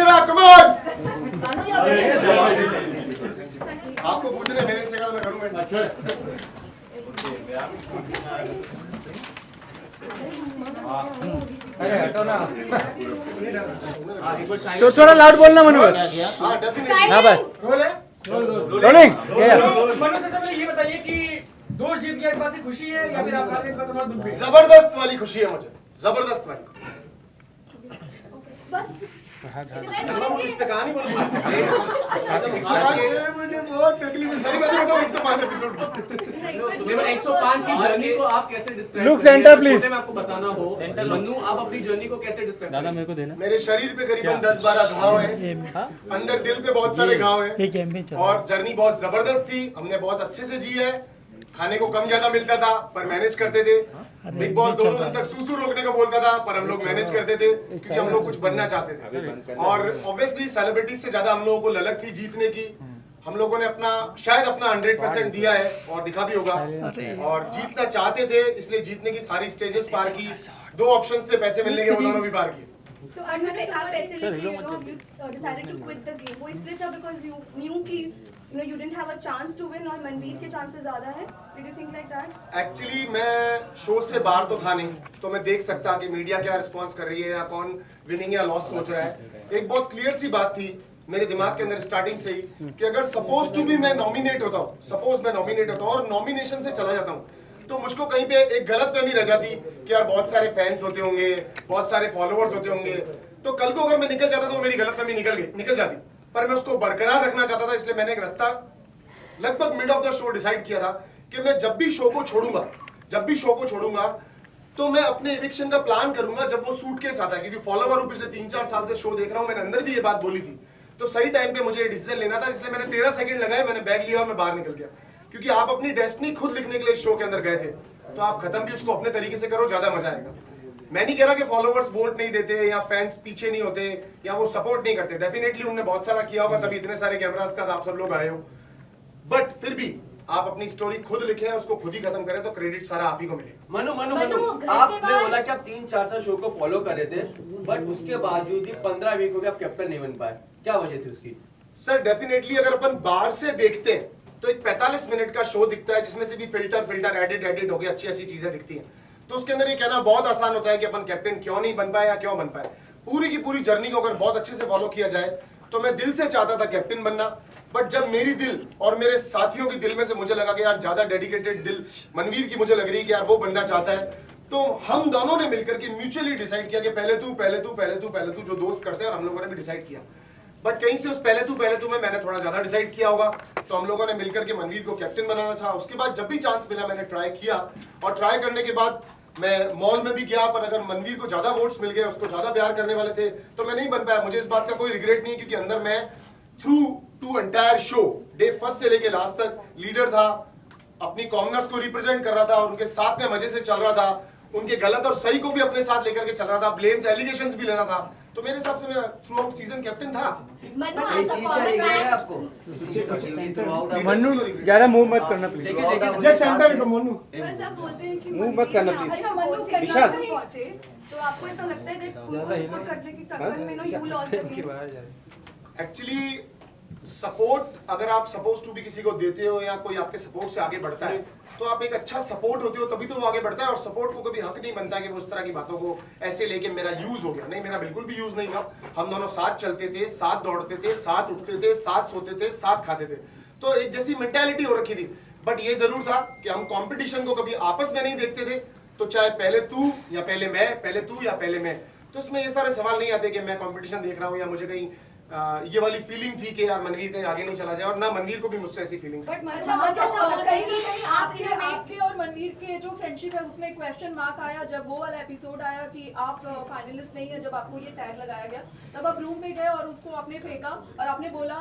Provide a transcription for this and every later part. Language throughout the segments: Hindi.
जरा, कम ऑन। आपको पूछने मेरे से मैं करूंगा। अच्छा अरे हटो ना। तो थोड़ा लाउड बोलना मनु बस। हाँ बस रोलिंग। मनु से सबसे ये बताइए कि दोस्त जीत गया इस बात की खुशी है या फिर आप हार गए इस बात का थोड़ा दुख भी है? जबरदस्त वाली खुशी है मुझे, जबरदस्त वाली। इस पे कहानी बोल मुझे बहुत तकलीफ है। सारी बातें बताओ 105 एपिसोड की। 105 की जर्नी को आप कैसे डिस्क्राइब Look center, please. में आपको बताना हो मन्नू, आप अपनी जर्नी को कैसे डिस्क्राइब दादा मेरे को देना। मेरे शरीर पे करीबन 10-12 घाव हैं, अंदर दिल पे बहुत सारे घाव हैं, और जर्नी बहुत जबरदस्त थी। हमने बहुत अच्छे से जी है। खाने को कम ज्यादा मिलता था पर मैनेज करते थे। बिग बॉस 2 दिन तक सूसू रोकने को बोलता था पर हम लोग मैनेज करते थे क्योंकि हम लोग कुछ बनना चाहते थे। और ऑब्वियसली सेलिब्रिटीज से ज्यादा हम लोगों को ललक थी जीतने की। हम लोगों ने अपना शायद अपना 100% दिया है और दिखा भी होगा, और जीतना चाहते थे इसलिए जीतने की सारी स्टेजेस पार की। 2 ऑप्शंस थे पैसे मिलने के, वो दोनों भी पार किए। तो अनमोल आप ऐसे लेके decided to quit the game, वो इसलिए था बिकॉज़ यू न्यू कि you didn't have a chance to win और मनवीर के चांसेस ज्यादा है? Did you think like that? Actually मैं शो से बाहर तो था नहीं, तो मैं देख सकता कि मीडिया क्या रिस्पांस कर रही है या कौन विनिंग या लॉस सोच रहा है। एक बहुत क्लियर सी बात थी मेरे दिमाग के अंदर स्टार्टिंग से ही कि अगर सपोज टू बी मैं नॉमिनेट होता हूँ, सपोज मैं नॉमिनेट होता हूँ और नॉमिनेशन से चला जाता हूँ, तो मुझको कहीं पे एक गलतफहमी रह जाती कि यार बहुत सारे फैंस होते होंगे, बहुत सारे फॉलोअर्स होते होंगे, तो कल को अगर मैं निकल जाता तो मेरी गलतफहमी निकल जाती। पर मैं उसको बरकरार रखना चाहता था, इसलिए मैंने एक रास्ता लगभग mid of the show decide किया था कि मैं जब भी शो को छोड़ूंगा तो मैं अपने एविक्शन का प्लान करूंगा जब वो सूटकेस आता है, क्योंकि फॉलोवर हूं, पिछले 3-4 साल से शो देख रहा हूं, मैंने अंदर भी ये बात बोली थी, तो सही टाइम पे मुझे डिसीजन लेना था। इसलिए मैंने 13 सेकंड लगाए, मैंने बैग लिया और मैं बाहर निकल गया। क्योंकि आप अपनी डेस्टिनी खुद लिखने के लिए शो के अंदर गए थे, तो आप खत्म भी उसको अपने तरीके से करो, ज्यादा मजा आएगा। मैं नहीं कह रहा कि फॉलोवर्स वोट नहीं देते या फैंस पीछे नहीं होते या वो सपोर्ट नहीं करते, डेफिनेटली उन्होंने बहुत सारा किया होगा तभी इतने सारे कैमरास का आप सब लोग आए हो, बट फिर भी आप अपनी स्टोरी खुद लिखें, उसको खुद ही खत्म करें तो क्रेडिट सारा आप ही को मिलेगा। मनु आपने बोला कि आप 3-4 साल शो को फॉलो कर रहे थे, बट उसके बावजूद भी 15 वीक हो गए आप कैप्टन नहीं बन पाए, क्या वजह थी उसकी? सर डेफिनेटली अगर अपन बाहर से देखते हैं तो एक 45 मिनट का शो दिखता है जिसमें से भी फिल्टर एडिट होके अच्छी चीजें दिखती हैं, तो उसके अंदर ये कहना बहुत आसान होता है कि अपन कैप्टन क्यों नहीं बन पाए या क्यों बन पाए। पूरी की पूरी जर्नी को अगर बहुत अच्छे से फॉलो किया जाए तो मैं दिल से चाहता था कैप्टन बनना, बट जब मेरी दिल और मेरे साथियों की दिल में से मुझे लगा कि यार ज्यादा डेडिकेटेड दिल मनवीर की मुझे लग रही है कि यार वो बनना चाहता है, तो हम दोनों ने मिलकर के म्यूचुअली डिसाइड किया कि पहले तू जो दोस्त करते हैं, और हम लोगों ने भी डिसाइड किया। बट कहीं से उस पहले तू में मैंने थोड़ा ज्यादा डिसाइड किया होगा, तो हम लोगों ने मिलकर के मनवीर को कैप्टन बनाना चाहा। उसके बाद जब भी चांस मिला मैंने ट्राई किया, और ट्राई करने के बाद मैं मॉल में भी गया, पर अगर मनवीर को ज्यादा वोट्स मिल गए, उसको ज्यादा प्यार करने वाले थे, तो मैं नहीं बन पाया। मुझे इस बात का कोई रिग्रेट नहीं है, क्योंकि अंदर मैं through to entire show day first से लेके लास्ट तक लीडर था, अपनी कॉमनर्स को रिप्रेजेंट कर रहा था और उनके साथ में मजे से चल रहा था, उनके गलत और सही को भी अपने साथ लेकर के चल रहा था, ब्लेम्स एलिगेशंस भी लेना था, तो मेरे हिसाब से मैं थ्रू आउट सीजन कैप्टन था। मन्नू ज्यादा मूव मत करना प्लीज, जस्ट सेंटर में मनु बस आप बोलते हैं कि मूव मत करना प्लीज। अच्छा मनु विशाल पहुंचे तो आपको ऐसा लगता है कि उनको करने के चक्कर में you loss the game? Actually support अगर आप सपोज टू भी किसी को देते हो या कोई आपके सपोर्ट से आगे बढ़ता है, तो आप एक अच्छा सपोर्ट होते हो तभी तो वो आगे बढ़ता है, और सपोर्ट को कभी हक नहीं बनता कि वो उस तरह की बातों को ऐसे लेके मेरा यूज हो गया। नहीं, मेरा बिल्कुल भी यूज नहीं हुआ। हम दोनों साथ चलते थे, साथ दौड़ते थे, साथ उठते थे, साथ सोते थे, साथ खाते थे, तो एक जैसी मेंटालिटी हो रखी थी। बट ये जरूर था कि हम कंपटीशन को कभी आपस में नहीं देखते थे, तो चाहे पहले तू या पहले मैं, पहले तू या पहले मैं, तो इसमें ये सारे सवाल नहीं आते कि मैं कंपटीशन देख रहा हूँ या मुझे कहीं ये वाली फीलिंग थी कि यार मनवीर कहीं आगे नहीं चला जाए, और ना मनवीर को भी मुझसे ऐसी फीलिंग्स। कहीं ना कहीं आपके और मनवीर के जो फ्रेंडशिप है उसमें क्वेश्चन मार्क आया जब वो वाला एपिसोड आया कि आप फाइनलिस्ट नहीं है, जब आपको ये टैग लगाया गया, तब आप रूम में गए और उसको आपने फेंका और आपने बोला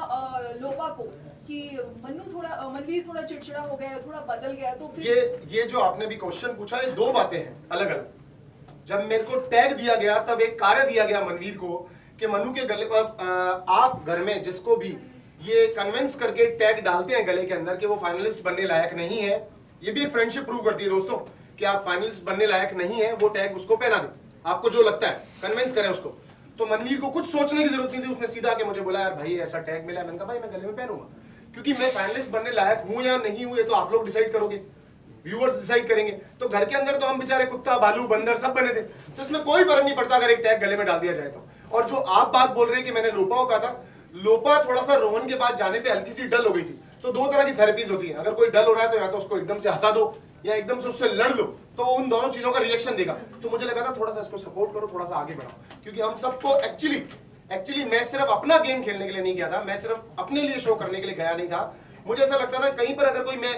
लोपा को कि मनवीर थोड़ा चिड़चिड़ा हो गया, थोड़ा बदल गया, तो फिर ये जो आपने भी क्वेश्चन पूछा है, 2 बातें हैं अलग अलग। जब मेरे को टैग दिया गया तब एक कार्य दिया गया मनवीर को कि मनु के गले पर आप घर में जिसको भी ये कन्विंस करके टैग डालते हैं गले के अंदर कि वो फाइनलिस्ट बनने लायक नहीं है, ये भी एक फ्रेंडशिप प्रूव करती है दोस्तों कि आप फाइनलिस्ट बनने लायक नहीं है, वो टैग उसको पहना दे, आपको जो लगता है कन्विंस करें उसको। तो मनवीर को कुछ सोचने की जरूरत नहीं थी, उसने सीधा आके मुझे बोला यार भाई ऐसा टैग मिला है। मैंने कहा भाई मैं गले में पहनूंगा, क्योंकि मैं फाइनलिस्ट बनने लायक हूं या नहीं हूं ये तो आप लोग डिसाइड करोगे, व्यूअर्स डिसाइड करेंगे। तो घर के अंदर तो हम बेचारे कुत्ता भालू बंदर सब बने थे, तो इसमें कोई फर्क नहीं पड़ता अगर एक टैग गले में डाल दिया जाए तो। और जो आप बात बोल रहे हैं कि मैंने लोपा को कहा था, लोपा थोड़ा सा रोहन के बाद जाने पे हल्की सी डल हो गई थी। तो दो तरह की थेरेपीज होती है, अगर कोई डल हो रहा है तो या तो उसको एकदम से हंसा दो या एकदम से उससे लड़ लो, तो वो उन दोनों चीजों का रिएक्शन देगा। तो मुझे लगा था थोड़ा सा इसको सपोर्ट करो, थोड़ा सा आगे बढ़ाओ, क्योंकि हम सबको एक्चुअली मैं सिर्फ अपना गेम खेलने के लिए नहीं गया था, मैं सिर्फ अपने लिए शो करने के लिए गया नहीं था। मुझे ऐसा लगता था कहीं पर अगर कोई, मैं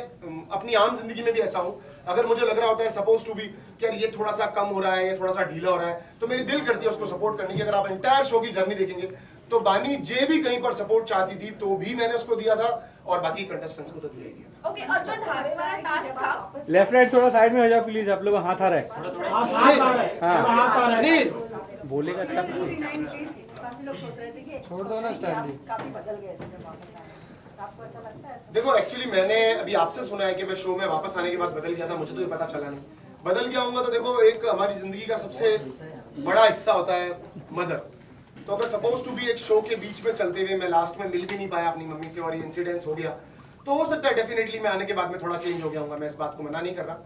अपनी आम जिंदगी में भी ऐसा हूं, अगर मुझे लग रहा होता है सपोज टू बी कि यार ये थोड़ा सा कम हो रहा है, ये थोड़ा सा ढीला हो रहा है, तो मेरी दिल करती है उसको सपोर्ट करने की। अगर आप एंटायर शो की जर्नी देखेंगे तो बानी जे भी कहीं पर सपोर्ट चाहती थी तो भी मैंने उसको दिया था, और बाकी कंटेस्टेंट्स को तो दिया ही दिया। ओके, और जो ढाबे वाला टास्क था, लेफ्ट राइट थोड़ा साइड में हो जाओ प्लीज, आप लोग हाथ आ रहा है। हाँ प्लीज बोलेगा तब। काफी लोग सोच रहे थे कि छोड़ दो ना स्टैंड। काफी बदल गए थे जब वापस आए, आपको ऐसा लगता है? देखो एक्चुअली मैंने अभी आपसे सुना है कि मैं शो में वापस आने के बाद बदल गया था, मुझे तो ये पता चला नहीं। बदल गया होऊंगा तो देखो, एक हमारी जिंदगी का सबसे बड़ा हिस्सा होता है मदर। तो अगर सपोज टू बी एक शो के बीच में चलते हुए मैं लास्ट में मिल भी नहीं पाया अपनी मम्मी से और ये इंसिडेंस हो गया, तो हो सकता है डेफिनेटली मैं आने के बाद में थोड़ा चेंज हो गया होगा, मैं इस बात को मना नहीं कर रहा।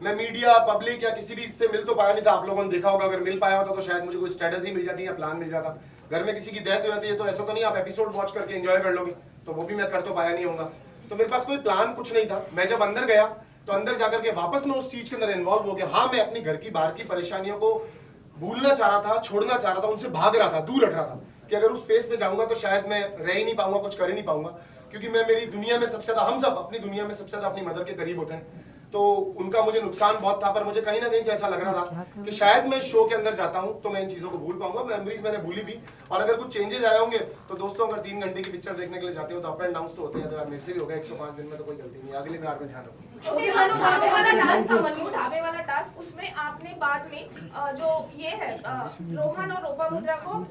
मैं मीडिया पब्लिक या किसी भी इससे मिल तो पाया नहीं था, आप लोगों ने देखा होगा, अगर मिल पाया होता तो शायद मुझे कोई स्टेटस ही मिल जाती या प्लान मिल जाता। घर में किसी की डेथ हो जाती है तो ऐसा तो नहीं आप एपिसोड वॉच करके एंजॉय कर लोगे, तो वो भी मैं कर तो पाया नहीं होगा। तो मेरे पास कोई प्लान कुछ नहीं था। मैं जब अंदर गया तो अंदर जाकर के वापस मैं उस चीज के अंदर इन्वॉल्व हो गया। हाँ, मैं अपनी घर की बाहर की परेशानियों को भूलना चाह रहा था, छोड़ना चाह रहा था, उनसे भाग रहा था, दूर हट रहा था कि अगर उस फेस में जाऊंगा तो शायद मैं रह ही नहीं पाऊंगा, कुछ कर ही नहीं पाऊंगा, क्योंकि मैं मेरी दुनिया में सबसे ज्यादा, हम सब अपनी दुनिया में सबसे ज्यादा अपनी मदर के करीब होते हैं। तो उनका मुझे नुकसान बहुत था, पर मुझे कहीं ना कहीं से ऐसा लग रहा था कि शायद मैं शो के अंदर जाता हूं तो मैं इन चीजों को भूल पाऊंगा। मेमोरीज मैंने भूली भी, और अगर कुछ चेंजेस आए होंगे तो दोस्तों अगर 3 घंटे की पिक्चर देखने के लिए जाते हो तो अप एंड डाउन तो होते हैं, तो यार मेरे से भी हो गया 105 दिन में, तो कोई गलती नहीं, अगली बार में ध्यान रखूंगा। ओके, मनु ढाबे वाला टास्क था, मनु ढाबे वाला टास्क, उसमें आपने बाद में जो ये है रोहन और लोपामुद्रा को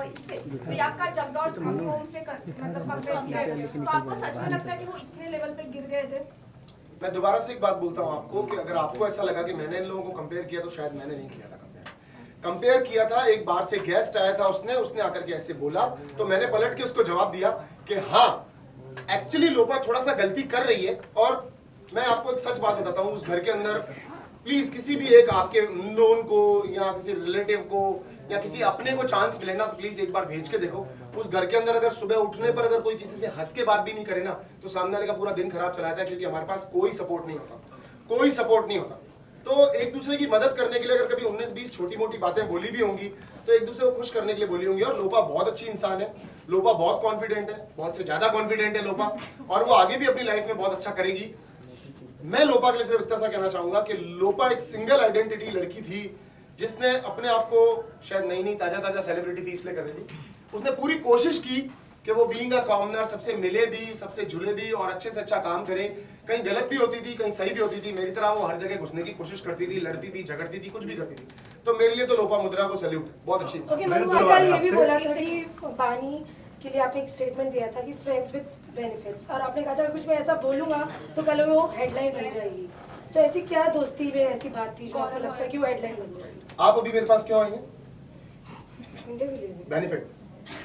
इससे प्रियंका जग्गा और स्कूल होम से मतलब कंपेयर किया, तो आपको सच में लगता है कि वो इतने लेवल पे गिर गए थे? मैं दोबारा से एक बात बोलता हूं आपको कि अगर आपको ऐसा लगा कि मैंने इन लोगों को कंपेयर किया तो शायद मैंने नहीं किया था। कंपेयर किया था, एक बार से गेस्ट आया था, उसने आकर के ऐसे बोला तो मैंने पलट के उसको जवाब दिया कि हाँ एक्चुअली लोपा थोड़ा सा गलती कर रही है। और मैं आपको एक सच बात बताता हूँ, उस घर के अंदर प्लीज किसी भी एक आपके नोन को या किसी रिलेटिव को या किसी अपने को चांस मिले ना, तो प्लीज एक बार भेज के देखो। उस घर के अंदर अगर सुबह उठने पर अगर कोई किसी से हंस के बात भी नहीं करे ना, तो सामने वाले का पूरा दिन खराब चला जाता है, क्योंकि हमारे पास कोई सपोर्ट नहीं होता, कोई सपोर्ट नहीं होता। तो एक दूसरे की मदद करने के लिए अगर कभी 19-20 छोटी मोटी बातें बोली भी होंगी तो एक दूसरे को खुश करने के लिए बोली होंगी। और लोपा बहुत अच्छी इंसान है, लोपा बहुत कॉन्फिडेंट है, बहुत से ज्यादा कॉन्फिडेंट है लोपा, और वो आगे भी अपनी लाइफ में बहुत अच्छा करेगी। मैं लोपा के लिए सिर्फ इतना सा कहना चाहूंगा कि लोपा एक सिंगल आइडेंटिटी लड़की थी जिसने अपने आप को, शायद नई ताजा सेलिब्रिटी थी इसलिए कर रही थी, उसने पूरी कोशिश की कि वो बीइंग अ कॉमनर सबसे मिले भी, सबसे जुले भी और अच्छे से अच्छा काम करे। कहीं गलत भी होती थी, कहीं सही भी होती थी, मेरी तरह वो हर जगह घुसने की कोशिश करती थी, लड़ती थी, झगड़ती थी, कुछ भी करती थी। तो मेरे लिए तो लोपामुद्रा को सैल्यूट, बहुत अच्छी इंसान। ओके, मनु आपका ये भी बोला था कि बानी के लिए आपने एक स्टेटमेंट दिया था कि फ्रेंड्स विद बेनिफिट्स, और आपने कहा था कुछ मैं ऐसा बोलूंगा तो कल वो हेडलाइन बन जाएगी। तो ऐसी क्या दोस्ती में ऐसी बात थी जो आपको लगता है कि वो हेडलाइन बन जाएगी? आप अभी मेरे पास क्यों आएंगे? इंटरव्यू लेने। बेनिफिट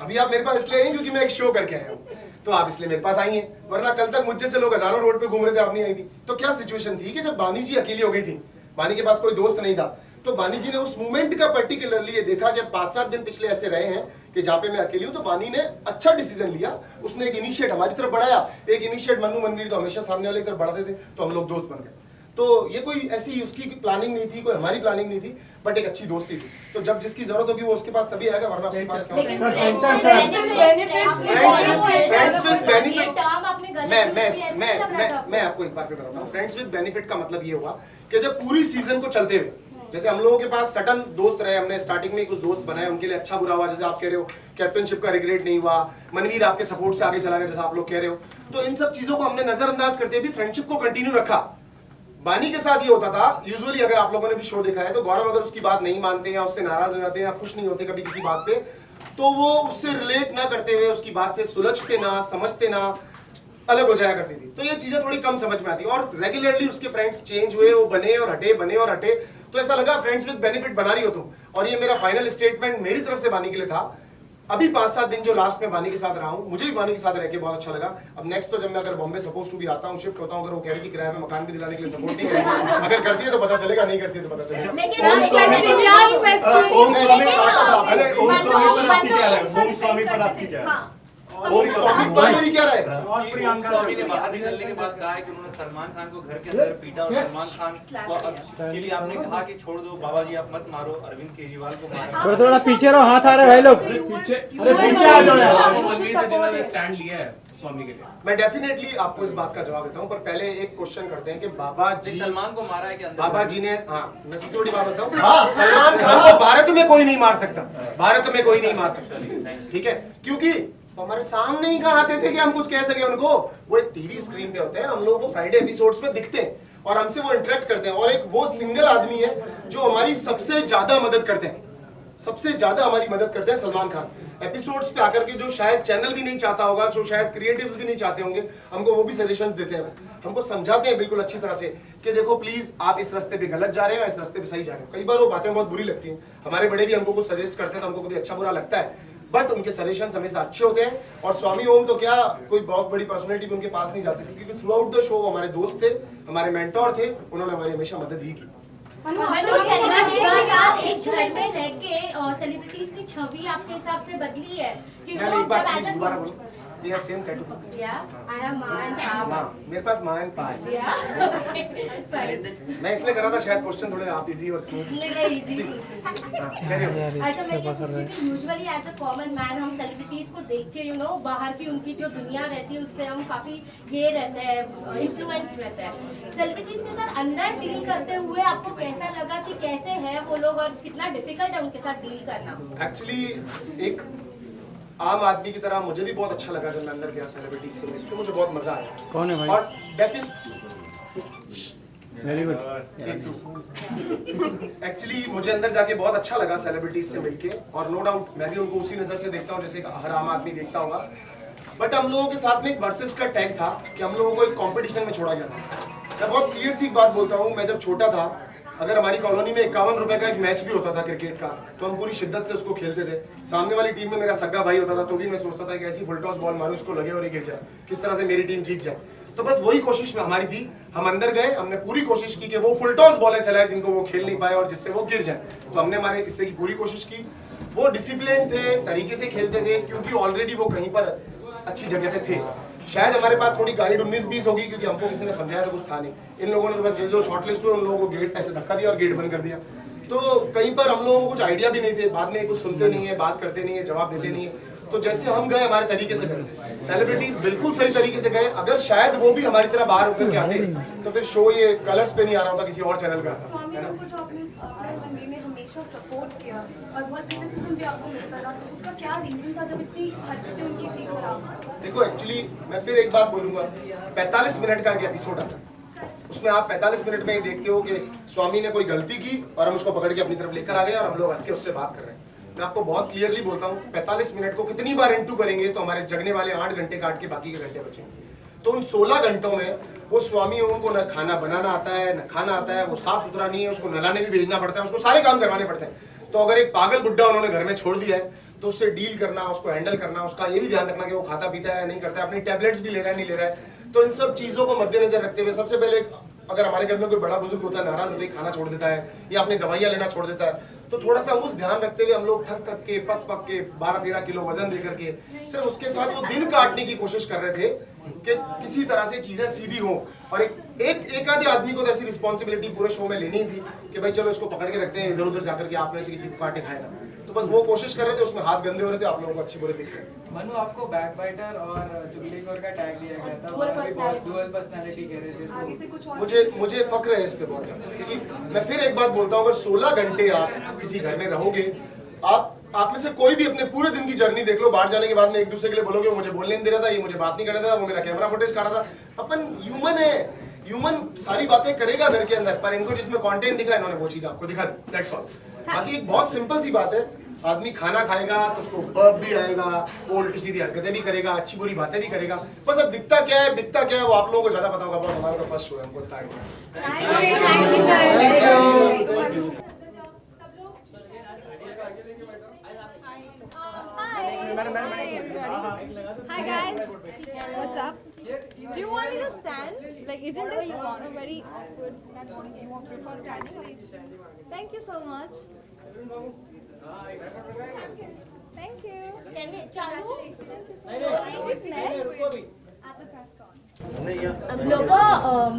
अभी आप मेरे पास इसलिए आई क्योंकि मैं एक शो करके आया हूँ, तो आप इसलिए मेरे पास आई हैं, वरना कल तक मुझे से लोग हजारों रोड पे घूम रहे थे, आप नहीं आई थी। तो क्या सिचुएशन थी कि जब बानी जी अकेली हो गई थी, बानी के पास कोई दोस्त नहीं था, तो बानी जी ने उस मोमेंट का पर्टिकुलरली ये देखा कि 5-7 दिन पिछले ऐसे रहे हैं कि जहाँ पे मैं अकेली हूँ, तो बानी ने अच्छा डिसीजन लिया, उसने एक इनिशिएट हमारी तरफ बढ़ाया। एक इनिशिएट मन्नू मनवीर तो हमेशा सामने वाले की तरफ बढ़ाते थे, तो हम लोग दोस्त बन गए। तो ये कोई ऐसी उसकी प्लानिंग नहीं थी, कोई हमारी प्लानिंग नहीं थी, बट एक अच्छी दोस्ती थी। तो जब जिसकी जरूरत होगी वो उसके पास तभी आएगा, वरना उसके पास क्या होगा? मैं आपको एक बार फिर बताता हूँ, फ्रेंड्स विद बेनिफिट का मतलब ये हुआ कि जब पूरी सीजन को चलते हुए, जैसे हम लोगों के पास सटन दोस्त रहे, हमने स्टार्टिंग में कुछ दोस्त बनाए, उनके लिए अच्छा बुरा हुआ, जैसे आप कह रहे हो कैप्टनशिप का रिग्रेट नहीं हुआ, मनवीर आपके सपोर्ट से आगे चला गया जैसा आप लोग कह रहे हो, तो इन सब चीजों को हमने नजरअंदाज करते हुए फ्रेंडशिप को कंटिन्यू रखा। बानी के साथ ये होता था, यूजुअली अगर आप लोगों ने भी शो देखा है तो गौरव अगर उसकी बात नहीं मानते या उससे नाराज हो जाते हैं या खुश नहीं होते कभी किसी बात पे, तो वो उससे रिलेट ना करते हुए उसकी बात से सुलझते ना, समझते ना, अलग हो जाया करती थी। तो ये चीजें थोड़ी कम समझ में आती, और रेगुलरली उसके फ्रेंड्स चेंज हुए, वो बने और हटे, बने और हटे, तो ऐसा लगा फ्रेंड्स विद बेनिफिट बना रही हो तुम। और ये मेरा फाइनल स्टेटमेंट मेरी तरफ से बानी के लिए था। अभी 5-7 दिन जो लास्ट में बानी के साथ रहा हूँ, मुझे भी बानी के साथ रह के बहुत अच्छा लगा। अब नेक्स्ट तो जब मैं अगर बॉम्बे सपोज टू भी आता हूँ, शिफ्ट होता हूँ, अगर वो कह रही थी किराए में मकान भी दिलाने के लिए सपोर्ट नहीं करेगी, अगर करती है तो पता चलेगा, नहीं करती है तो पता चलेगा। लेकिन ओम स्वामी पर आपकी क्या है? ओम स्वामी पर मेरी क्या राय है? और प्रियंका स्वामी ने बाहर निकलने के बाद कहा है कि उन्होंने सलमान खान को घर के अंदर पीटा और सलमान खान के लिए आपने कहा कि छोड़ दो बाबा जी, आप मत मारो, अरविंद केजरीवाल को मारो। थोड़ा पीछे रहो, हाथ आ रहे भाई लोग, पीछे आ जाओ यार। मनवीर का जिन्होंने स्टैंड लिया है स्वामी के लिए, मैं डेफिनेटली आपको इस बात का जवाब देता हूं, पर पहले एक क्वेश्चन करते हैं कि बाबा जी सलमान को मारा है कि अंदर? बाबा जी ने, हाँ मैं सबसे बड़ी बात बताऊं, सलमान खान को भारत में कोई नहीं मार सकता, भारत में कोई नहीं मार सकता, ठीक है? क्योंकि हमारे सामने ही कहा आते थे कि हम कुछ कह सके उनको। वो एक टीवी स्क्रीन पे होते हैं, हम लोगों को फ्राइडे एपिसोड्स में दिखते हैं और हमसे वो इंटरेक्ट करते हैं, और एक वो सिंगल आदमी है जो हमारी सबसे ज्यादा मदद करते हैं, सबसे ज्यादा हमारी मदद करते हैं सलमान खान। एपिसोड्स पे आकर के जो शायद चैनल भी नहीं चाहता होगा, जो शायद क्रिएटिव्स भी नहीं चाहते होंगे, हमको वो भी सजेशंस देते हैं, हमको समझाते हैं बिल्कुल अच्छी तरह से कि देखो प्लीज आप इस रास्ते पे गलत जा रहे हो, इस रास्ते पे सही जा रहे हो। कई बार वो बातें बहुत बुरी लगती हैं, हमारे बड़े भी हमको कुछ सजेस्ट करते हैं तो हमको कभी अच्छा बुरा लगता है, बट उनके सजेशंस हमेशा अच्छे होते हैं। और स्वामी ओम तो क्या कोई बहुत बड़ी पर्सनैलिटी भी उनके पास नहीं जा सकती, क्योंकि थ्रू आउट द शो वो हमारे दोस्त थे, हमारे मेंटोर थे, उन्होंने हमारी हमेशा मदद ही की। एक घर में रह के सेलिब्रिटीज की छवि आपके हिसाब से बदली है? मैं एक बार प्लीज दोबारा बोलो। They have same tattoo. I have माँ and पापा। मेरे पास माँ एंड पा है। मैं इसलिए कर रहा था शायद क्वेश्चन थोड़े आप इजी और स्मूथ। अच्छा, मैं ये पूछ रही थी, usually as a common man हम सेलिब्रिटीज को देख के बाहर की उनकी जो दुनिया रहती है उससे हम काफी ये रहते हैं, इन्फ्लुएंस रहते हैं। सेलिब्रिटीज के साथ अंदर डील करते हुए आपको कैसा लगा कि कैसे है वो लोग और कितना डिफिकल्ट है उनके साथ डील करना? एक्चुअली एक आम आदमी की तरह मुझे भी बहुत अच्छा लगा जब मैं अंदर गया सेलिब्रिटीज से मिलकर, मुझे बहुत मजा आया। कौन है भाई? और वेरी गुड। एक्चुअली मुझे अंदर जाके बहुत अच्छा लगा सेलिब्रिटीज से मिलके, और नो डाउट मैं भी उनको उसी नजर से देखता हूँ जैसे हर आम आदमी देखता होगा। बट हम लोगों के साथ में एक वर्सेस का टैग था कि हम लोगों को एक कंपटीशन में छोड़ा गया था। मैं बहुत क्लियर सी बात बोलता हूँ, मैं जब छोटा था, अगर हमारी कॉलोनी में 51 रुपए का एक मैच भी होता था क्रिकेट का, तो हम पूरी शिद्दत से उसको खेलते थे। सामने वाली टीम में मेरा सग्गा भाई होता था, तो भी मैं सोचता था कि ऐसी फुल टॉस बॉल मारूं उसको लगे और ये गिर जाए, किस तरह से मेरी टीम जीत जाए। तो बस वही कोशिश में हमारी थी। हम अंदर गए, हमने पूरी कोशिश की कि वो फुल टॉस बॉलें चलाए जिनको वो खेल नहीं पाए और जिससे वो गिर जाए। तो हमने हमारे हिस्से की पूरी कोशिश की। वो डिसिप्लिन थे, तरीके से खेलते थे, क्योंकि ऑलरेडी वो कहीं पर अच्छी जगह पे थे। शायद हमारे पास थोड़ी गाइड 19-20 होगी, क्योंकि हमको किसी ने समझाया तो कुछ था नहीं। इन लोगों ने तो बस जो शॉर्ट लिस्ट हुए उन लोगों को गेट ऐसे धक्का दिया और गेट बंद कर दिया। तो कहीं पर हम लोगों को कुछ आइडिया भी नहीं थे, बाद में कुछ सुनते नहीं है, बात करते नहीं है, जवाब देते नहीं है। तो जैसे हम गए हमारे तरीके से गए, सेलिब्रिटीज बिल्कुल सही तरीके से गए। अगर शायद वो भी हमारी तरह बाहर उतर के आते तो फिर शो ये कलर्स पे नहीं आ रहा होता, किसी और चैनल पे आता, स्वामी है ना? को जो आपने मनवीर ने हमेशा सपोर्ट किया और बहुत क्रिटिसिज्म भी आपको मिलता रहा, तो उसका क्या रीजन था जब इतनी हरकतें उनकी थी खराब? देखो एक्चुअली मैं फिर एक बात बोलूंगा, 45 मिनट का एक एपिसोड आता है, उसमें आप 45 मिनट में ये देखते हो कि स्वामी ने कोई गलती की और हम उसको पकड़ के अपनी तरफ लेकर आ गए और हम लोग हंस के उससे बात कर रहे हैं। मैं आपको बहुत क्लियरली बोलता हूँ, 45 मिनट को कितनी बार इंटू करेंगे तो हमारे जगने वाले 8 घंटे काट के बाकी के घंटे बचेंगे। तो उन 16 घंटों में वो स्वामी उनको न खाना बनाना आता है, न खाना आता है, वो साफ सुथरा नहीं है, उसको नहलाने भी भेजना पड़ता है, उसको सारे काम करवाने पड़ते हैं। तो अगर एक पागल बुड्ढा उन्होंने घर में छोड़ दिया है तो उससे डील करना, उसको हैंडल करना, उसका ये भी ध्यान रखना कि वो खाता पीता है नहीं करता है, अपनी टैबलेट्स भी ले रहा है नहीं ले रहा है। तो इन सब चीजों को मद्देनजर रखते हुए सबसे पहले अगर हमारे घर में कोई बड़ा बुजुर्ग होता है, नाराज होते ही खाना छोड़ देता है या अपनी दवाइयां लेना छोड़ देता है, तो थोड़ा सा उस ध्यान रखते हुए हम लोग थक थक के पक के 12-13 किलो वजन दे करके सिर्फ उसके साथ वो दिन काटने की कोशिश कर रहे थे कि किसी तरह से चीजें सीधी हो। और एक आधे आदमी को तो ऐसी रिस्पॉन्सिबिलिटी पूरे शो में लेनी थी कि भाई चलो इसको पकड़ के रखते हैं, इधर उधर जाकर के आप में से किसी को काटे खाएगा। तो बस वो कोशिश कर रहे थे, उसमें हाथ गंदे हो रहे थे, आप लोगों को अच्छे बुरे दिख रहे हैं। मनु, आपको बैकबाइटर और चुगलीखोर का टैग दिया गया था, बहुत डुअल पर्सनालिटी कह रहे थे, आगे से कुछ और मुझे फक्र है इस पे बहुत ज्यादा, क्योंकि मैं फिर एक बात बोलता हूँ, अगर 16 घंटे आप किसी घर में रहोगे, आप में से कोई भी अपने पूरे दिन की जर्नी देख लो, बाहर जाने के बाद में एक दूसरे के लिए बोलोगे वो मुझे बोलने नहीं दे रहा था, ये मुझे बात नहीं करने था, वो मेरा कैमरा फुटेज कर रहा था। अपन ह्यूमन है, ह्यूमन सारी बातें करेगा घर के अंदर, पर इनको जिसमें कंटेंट दिखा इन्होंने वो चीज आपको दिखा दी, दैट्स ऑल। बाकी एक बहुत सिंपल सी बात है, आदमी खाना खाएगा तो उसको बर्प भी आएगा, वो उल्टी सीधी हरकतें भी करेगा, अच्छी बुरी बातें भी करेगा। बस अब दिखता क्या है बिकता क्या है वो आप लोगों को ज्यादा पता होगा, बस हमारा तो फर्स्ट शो है, हमको इतना idea. Hi guys, what's up? Do you want me to stand? Like, isn't this a very awkward? You want your first standing? Thank you so much. Thank you. Can we चालू? We've met at the press con. अब लोगों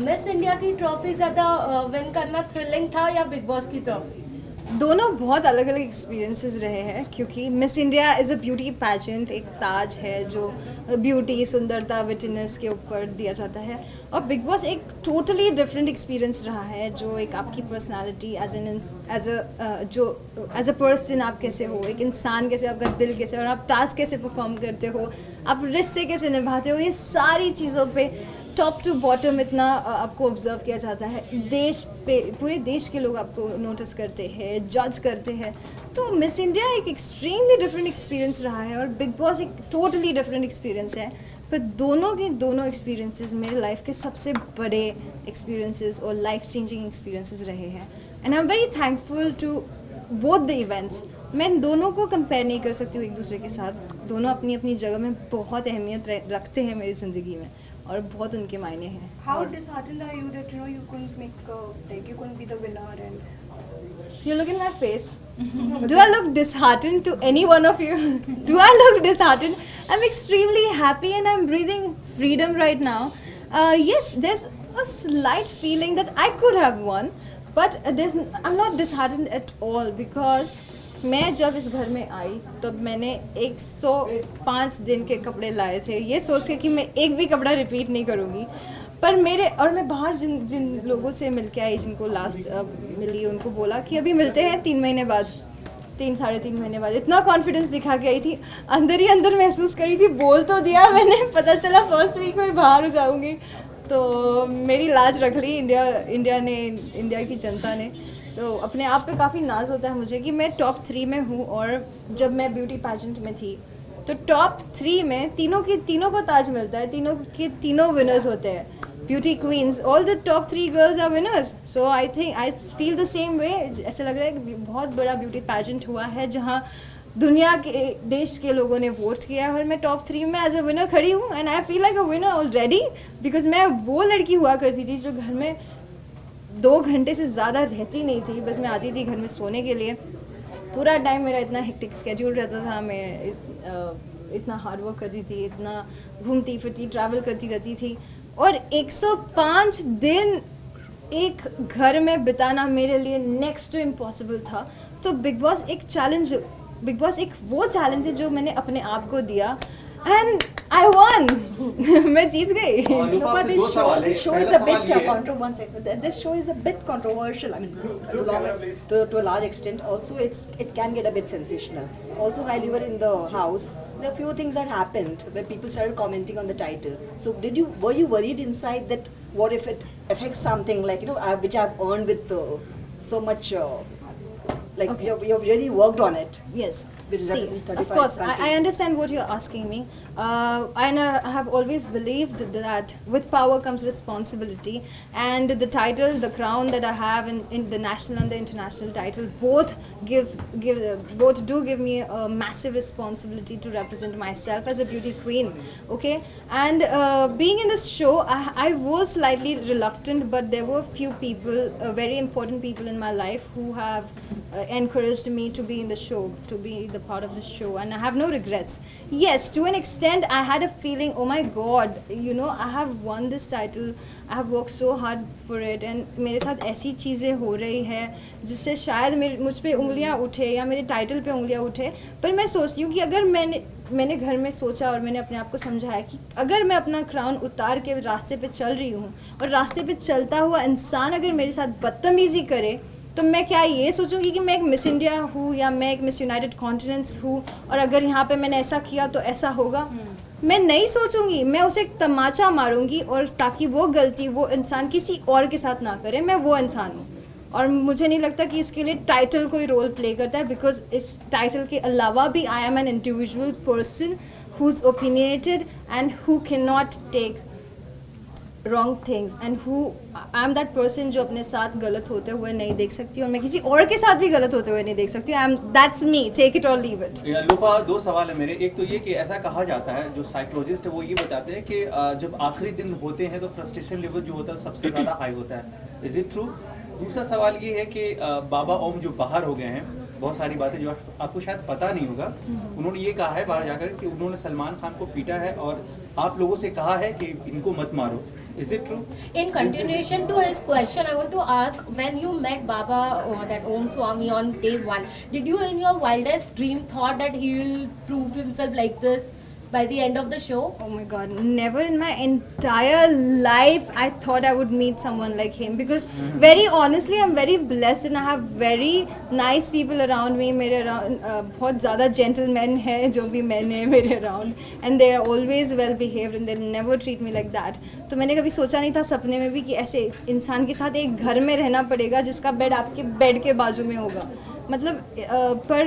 मिस इंडिया की ट्रॉफी ज़्यादा विन करना थ्रिलिंग था या बिग बॉस की ट्रॉफी? दोनों बहुत अलग अलग एक्सपीरियंसेस रहे हैं क्योंकि miss India is a beauty pageant, एक ताज है जो ब्यूटी, सुंदरता, विटिनेस के ऊपर दिया जाता है, और बिग बॉस एक टोटली डिफरेंट एक्सपीरियंस रहा है जो एक आपकी पर्सनालिटी एज अ पर्सन आप कैसे हो, एक इंसान कैसे, आपका दिल कैसे, और आप टास्क कैसे परफॉर्म करते हो, आप रिश्ते कैसे निभाते हो, ये सारी चीज़ों पे टॉप टू बॉटम इतना आपको ऑब्जर्व किया जाता है। देश पे पूरे देश के लोग आपको नोटिस करते हैं, जज करते हैं। तो मिस इंडिया एक एक्सट्रीमली डिफरेंट एक्सपीरियंस रहा है और बिग बॉस एक टोटली डिफरेंट एक्सपीरियंस है। पर दोनों के दोनों एक्सपीरियंसेस मेरे लाइफ के सबसे बड़े एक्सपीरियंसेस और लाइफ चेंजिंग एक्सपीरियंसेस रहे हैं, and I am very thankful to both the events. मैं इन दोनों को कंपेयर नहीं कर सकती हूँ एक दूसरे के साथ। दोनों अपनी अपनी जगह में बहुत अहमियत रखते हैं मेरी ज़िंदगी में और बहुत उनके मायने हैं। How disheartened are you that you couldn't make like you couldn't be the winner and You look in my face. Do I look disheartened to any one of you? Do I look disheartened? I'm extremely happy and I'm breathing freedom right now. Yes, there's a slight feeling that I could have won, but I'm not disheartened at all because मैं जब इस घर में आई तब मैंने 105 दिन के कपड़े लाए थे, ये सोच के कि मैं एक भी कपड़ा रिपीट नहीं करूँगी। पर मैं बाहर जिन लोगों से मिल के आई, जिनको लास्ट मिली, उनको बोला कि अभी मिलते हैं 3 महीने बाद, 3-3.5 महीने बाद। इतना कॉन्फिडेंस दिखा के आई थी, अंदर ही अंदर महसूस करी थी, बोल तो दिया मैंने, पता चला फर्स्ट वीक में बाहर हो जाऊँगी। तो मेरी लाज रख ली इंडिया की जनता ने। तो अपने आप पे काफ़ी नाज होता है मुझे कि मैं टॉप 3 में हूँ, और जब मैं ब्यूटी पैजेंट में थी तो टॉप 3 में तीनों को ताज मिलता है, तीनों विनर्स होते हैं, beauty queens, all the top 3 girls are winners. So I feel the same way. ऐसा लग रहा है कि बहुत बड़ा ब्यूटी पैजेंट हुआ है जहाँ दुनिया के देश के लोगों ने वोट किया है और मैं टॉप 3 में एज अ विनर खड़ी हूँ, and I feel like a winner already because मैं वो लड़की हुआ करती थी जो घर में 2 घंटे से ज़्यादा रहती नहीं थी। बस मैं आती थी घर में सोने के लिए। पूरा टाइम मेरा इतना हेक्टिक स्केड्यूल रहता था, मैं इतना हार्ड वर्क करती थी, इतना घूमती फिरती ट्रैवल करती रहती थी, और 105 दिन एक घर में बिताना मेरे लिए नेक्स्ट टू इम्पॉसिबल था। तो बिग बॉस एक वो चैलेंज है जो मैंने अपने आप को दिया, एंड आई वन। मैं जीत गई। This show is a bit This show is a bit controversial. I mean, to a large extent. Also, it can get a bit sensational. Also, while you were in the house, there are few things that happened where people started commenting on the title. So, were you worried inside that what if it affects something like which I've earned with so much you've really worked on it? Yes. See, of course, I understand what you're asking me, and I have always believed that with power comes responsibility, and the title, the crown that I have in the national and the international title, both do give me a massive responsibility to represent myself as a beauty queen. Okay, and being in this show, I was slightly reluctant, but there were few people, very important people in my life who have encouraged me to be in the show, to be the part of the show, and I have no regrets. Yes, to an extent I had a feeling, oh my god, I have won this title, I have worked so hard for it, and मेरे साथ ऐसी चीज़ें हो रही है जिससे शायद मुझ पे उंगलियां उठे या मेरे टाइटल पे उंगलियां उठे। पर मैं सोचती हूँ कि अगर मैंने घर में सोचा और मैंने अपने आप को समझाया कि अगर मैं अपना क्राउन उतार के रास्ते पे चल रही हूँ और रास्ते पे चलता हुआ इंसान अगर मेरे साथ बदतमीज़ी करे, तो मैं क्या ये सोचूंगी कि मैं एक मिस इंडिया हूँ या मैं एक मिस यूनाइटेड कॉन्टिनेंट्स हूँ और अगर यहाँ पे मैंने ऐसा किया तो ऐसा होगा? मैं नहीं सोचूंगी, मैं उसे एक तमाचा मारूंगी, और ताकि वो गलती वो इंसान किसी और के साथ ना करे, मैं वो इंसान हूँ। और मुझे नहीं लगता कि इसके लिए टाइटल कोई रोल प्ले करता है, बिकॉज इस टाइटल के अलावा भी I am an individual person who is opinionated and who can not take wrong things and who I'm that person जो अपने साथ गलत होते हुए नहीं देख सकती और मैं किसी और के साथ भी गलत होते हुए नहीं देख सकती that's me, take it or leave it. लोपा, दो सवाल है मेरे। एक तो ये कि ऐसा कहा जाता है, जो साइकोलॉजिस्ट है वो ये बताते हैं कि जब आखिरी दिन होते हैं तो फ्रस्ट्रेशन लेवल जो होता है सबसे ज़्यादा हाई होता है। Is it true? दूसरा सवाल ये है कि बाबा ओम जो बाहर हो गए हैं, बहुत सारी बातें जो आपको शायद पता नहीं होगा, उन्होंने ये कहा है बाहर जाकर कि उन्होंने सलमान खान को पीटा है और आप लोगों से कहा है कि इनको मत मारो। Is it true? In continuation to his question, I want to ask, when you met Baba, that Om Swami on day 1, did you in your wildest dream thought that he will prove himself like this by the end of the show? Oh my god, never in my entire life I thought I would meet someone like him, because very honestly I'm very blessed and I have very nice people around me. मेरे around बहुत ज़्यादा gentlemen हैं जो भी मैन हैं मेरे around, and they are always well behaved and they'll never treat me like that. तो मैंने कभी सोचा नहीं था सपने में भी कि ऐसे इंसान के साथ एक घर में रहना पड़ेगा जिसका बेड आपके बेड के बाजू में होगा। मतलब पर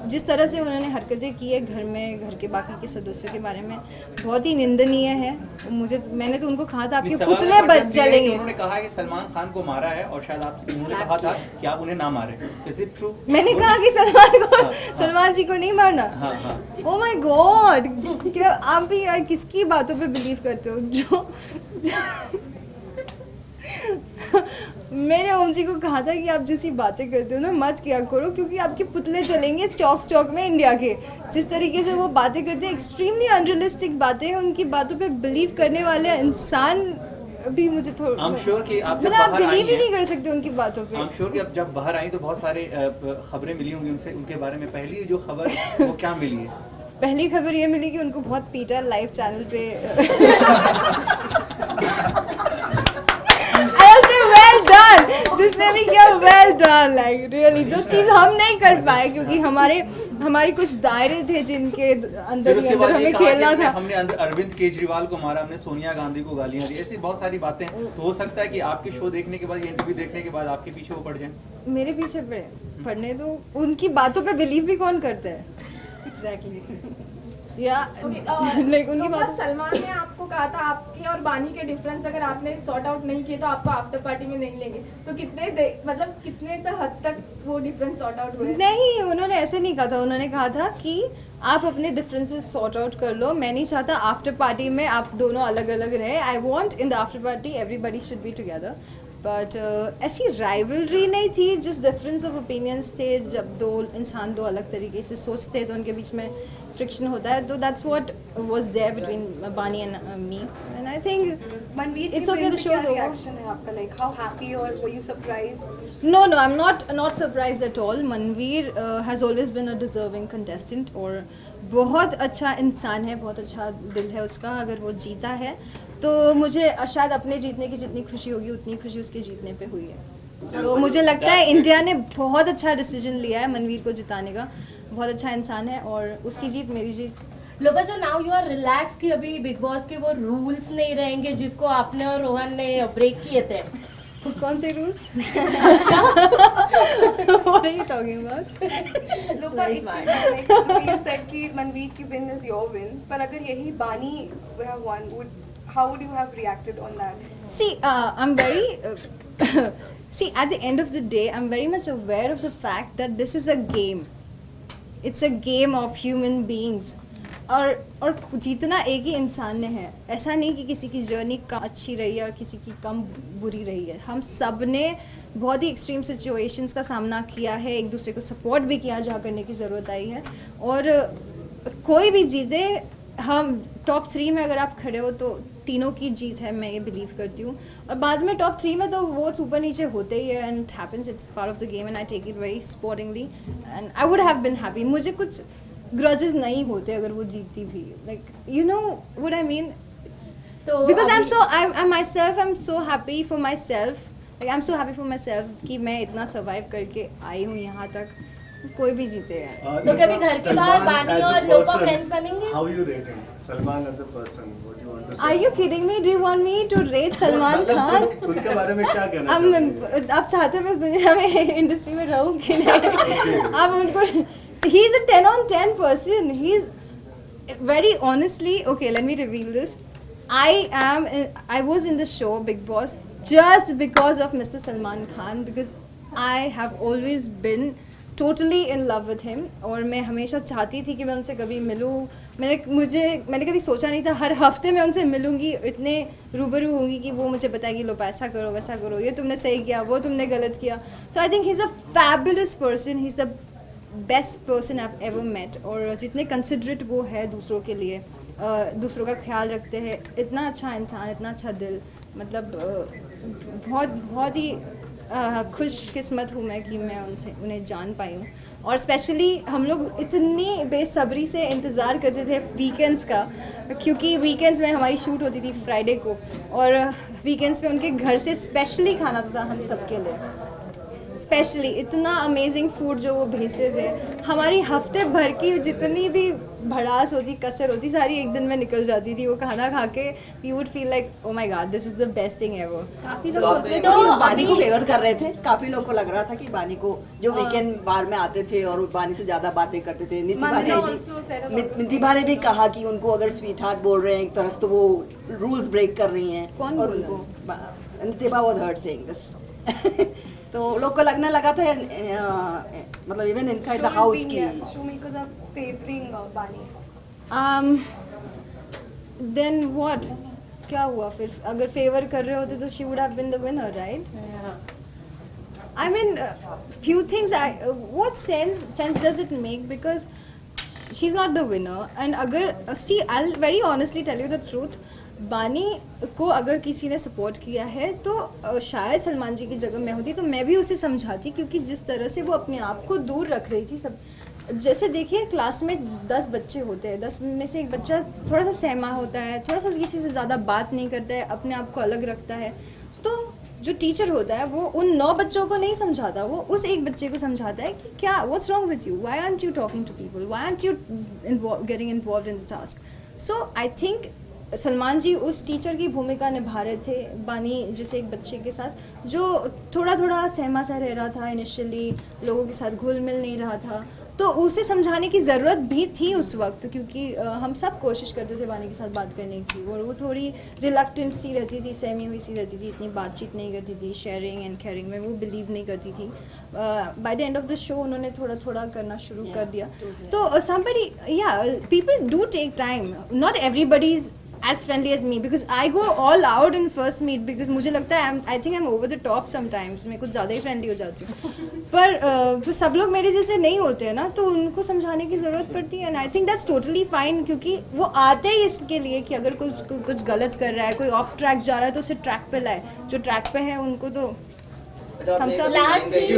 जिस तरह से उन्होंने हरकतें की है घर में, घर के बाकी के सदस्यों के बारे में, बहुत ही निंदनीय है। मैंने तो उनको कहा था आपके पुतले बच जलेंगे। उन्होंने कहा कि सलमान खान को मारा है और शायद उन्होंने कहा था कि आप उन्हें ना मारें। Is it true? मैंने कहा कि सलमान जी को नहीं मारना। Oh my God, क्या आप भी यार किसकी बातों पे बिलीव करते हो? जो मैंने ओम जी को कहा था कि आप जैसी बातें करते हो ना मत किया करो, क्योंकि आपके पुतले चलेंगे चौक चौक में इंडिया के। जिस तरीके से वो बातें करते हैं, एक्सट्रीमली अनरियलिस्टिक बातें हैं, उनकी बातों पे बिलीव करने वाले इंसान भी मुझे थोड़ा I'm sure कि आप बिलीव ही नहीं कर सकते उनकी बातों पे। I'm sure कि अब जब बाहर आई तो बहुत सारे खबरें मिली होंगी उनसे, उनके बारे में। पहली जो खबर वो क्या मिली है? पहली खबर ये मिली कि उनको बहुत पीटा लाइव चैनल पे। well done, जिसने भी किया well done, like really, जो चीज़ हम नहीं कर पाए क्योंकि हमारे कुछ दायरे थे जिनके अंदर हमें खेलना था। हमने अंदर अरविंद केजरीवाल को मारा, हमने सोनिया गांधी को गालियां दी, ऐसी बहुत सारी बातें। तो हो सकता है कि आपके शो देखने के बाद, ये इंटरव्यू देखने के बाद आपके पीछे वो पड़ जाएं। मेरे पीछे पड़ने दो, उनकी बातों पे बिलीव भी कौन करता है? Exactly. उनकी बात। सलमान ने आपको कहा था आपके और बानी के डिफरेंस अगर आपने सॉर्ट आउट नहीं किए तो आपको आफ्टर पार्टी में नहीं लेंगे, तो कितने हद तक वो डिफरेंस सॉर्ट आउट हुए? नहीं, उन्होंने ऐसे नहीं कहा था। उन्होंने कहा था कि आप अपने डिफरेंसेस सॉर्ट आउट कर लो। मैं नहीं चाहता आफ्टर पार्टी में आप दोनों अलग अलग रहे। I want in the after party everybody should be together, but ऐसी राइवलरी नहीं थी, जिस डिफरेंस ऑफ ओपिनियंस थे। जब दो इंसान दो अलग तरीके से सोचते हैं तो उनके बीच में फ्रिक्शन होता है। तो that's what was there between Bani and me, and I think Manveer it's okay, the show is over. Reaction है आपका, लाइक हाउ हैप्पी और were you surprised? No, I'm not surprised at all. Manveer has always been a deserving contestant और बहुत अच्छा इंसान है, बहुत अच्छा दिल है उसका। अगर वो जीता है तो मुझे शायद अपने जीतने की जितनी खुशी होगी उतनी खुशी उसके जीतने पे हुई है। तो मुझे लगता है इंडिया ने बहुत अच्छा डिसीजन लिया है मनवीर को जिताने का। बहुत अच्छा इंसान है और उसकी जीत मेरी जीत। लोबा sir, now you are relax कि अभी बिग बॉस के वो रूल्स नहीं रहेंगे जिसको आपने और रोहन ने ब्रेक किए थे। कौन से rules? What are you talking about? Look, like you said कि मनवीर की win is your win, पर अगर यही बानी would have won, how would you have reacted on that? See, I'm very see, at the end of the day, I'm very much aware of the fact that this is a game. It's a game of human beings. और जीतना एक ही इंसान ने है। ऐसा नहीं कि किसी की जर्नी कम अच्छी रही है और किसी की कम बुरी रही है। हम सब ने बहुत ही एक्सट्रीम सिचुएशंस का सामना किया है, एक दूसरे को सपोर्ट भी किया जहाँ करने की ज़रूरत आई है। और कोई भी जीते, हम टॉप 3 में अगर आप खड़े हो तो तीनों की जीत है, मैं ये बिलीव करती हूँ। और बाद में टॉप 3 में तो वोट्स ऊपर नीचे होते ही है, and it happens, it's part of the game, and I take it very sportingly, and I would have been happy. मुझे कुछ ग्रजेस नहीं होते अगर वो जीतती भी, like you know what I mean. तो because I myself, I am so happy for myself, like I am so happy for myself कि मैं इतना सर्वाइव करके आई हूँ यहाँ तक। कोई भी जीते यार। तो कभी घर के बाहर बानी और लोपा फ्रेंड्स बनेंगे? How you rate him? Salman as a person, what do you want to say? Are you kidding me? Do you want me to rate Salman Khan? उनके बारे में क्या कहना चाहते हैं? आप चाहते हैं इस दुनिया में इंडस्ट्री में रहूं कि नहीं? आप उनको, he is a 10 on 10 person. He is very honestly, okay, let me reveal this. I was in the show Big Boss just because of Mr. Salman Khan, because I have always been totally in love with him और मैं हमेशा चाहती थी कि मैं उनसे कभी मिलूँ. मैंने कभी सोचा नहीं था हर हफ्ते मैं उनसे मिलूँगी, इतने रूबरू होंगी कि वो मुझे बताएगी लो ऐसा करो वैसा करो, ये तुमने सही किया वो तुमने गलत किया. तो I think he is a fabulous person, he is the best person I have ever met. और जितने कंसिडरेट वो है दूसरों के लिए, दूसरों का ख्याल रखते हैं, इतना अच्छा इंसान, इतना अच्छा दिल, मतलब बहुत ही खुशकिस्मत हूँ मैं कि मैं उन्हें जान पाई हूँ. और स्पेशली हम लोग इतनी बेसब्री से इंतज़ार करते थे वीकेंड्स का, क्योंकि वीकेंड्स में हमारी शूट होती थी फ्राइडे को, और वीकेंड्स पे उनके घर से स्पेशली खाना था हम सबके लिए. स्पेशली इतना अमेजिंग फूड जो वो भेजते थे. हमारी हफ्ते भर की जितनी भी भड़ास होती, कसर होती, सारी एक दिन में निकल जाती थी. वो खाना खा के we would feel like oh my God this is the best thing ever. काफी लोग सोच रहे थे कि वो बानी को फेवर कर रहे थे. काफी लोगों को लग रहा था कि बानी को, जो वीकेंड बार में आते थे और बानी से ज्यादा बातें करते थे. नितिभा ने भी कहा कि उनको अगर स्वीट हार्ट बोल रहे हैं एक तरफ तो वो रूल्स ब्रेक कर रही हैं. कौन बोल रहा है? Nitibha was hurt saying this. तो लोग को लगने लगा था मतलब इवन इनसाइड द हाउस की देन व्हाट, क्या हुआ फिर? अगर फेवर कर रहे होते तो she would have been the winner, right? I mean, few things. What sense does it make? Because she's not the winner. And अगर see, I'll very honestly tell you the truth. बानी को अगर किसी ने सपोर्ट किया है तो शायद सलमान जी की जगह मैं होती तो मैं भी उसे समझाती, क्योंकि जिस तरह से वो अपने आप को दूर रख रही थी सब. जैसे देखिए क्लास में 10 बच्चे होते हैं, 10 में से एक बच्चा थोड़ा सा सहमा होता है, थोड़ा सा किसी से ज़्यादा बात नहीं करता है, अपने आप को अलग रखता है. तो जो टीचर होता है वो उन 9 बच्चों को नहीं समझाता, वो उस एक बच्चे को समझाता है कि क्या what's wrong with you, why aren't you talking to people, why aren't you getting involved in the task. So I think Salman ji उस टीचर की भूमिका निभा रहे थे बानी जैसे एक बच्चे के साथ, जो थोड़ा थोड़ा सहमा सा रह रहा था इनिशियली, लोगों के साथ घुल मिल नहीं रहा था. तो उसे समझाने की ज़रूरत भी थी उस वक्त, क्योंकि हम सब कोशिश करते थे बानी के साथ बात करने की, और वो थोड़ी रिलक्टेंट सी रहती थी, सहमी हुई सी रहती थी, इतनी बातचीत नहीं करती थी, शेयरिंग एंड केयरिंग में वो बिलीव नहीं करती थी. By the end of the show उन्होंने थोड़ा थोड़ा करना शुरू कर दिया. तो somebody, yeah, people do take time. Not everybody is as friendly as me, because I go all out in first meet, because मुझे लगता है I think I'm over the top sometimes, मैं कुछ ज़्यादा ही फ्रेंडली हो जाती हूँ. पर सब लोग मेरे जैसे नहीं होते हैं ना, तो उनको समझाने की ज़रूरत पड़ती है. And I think that's totally fine, क्योंकि वो आते ही इसके लिए कि अगर कुछ गलत कर रहा है, कोई ऑफ ट्रैक जा रहा है तो उसे ट्रैक पे लाए. जो ट्रैक पे है उनको तो हम सब. लास्टली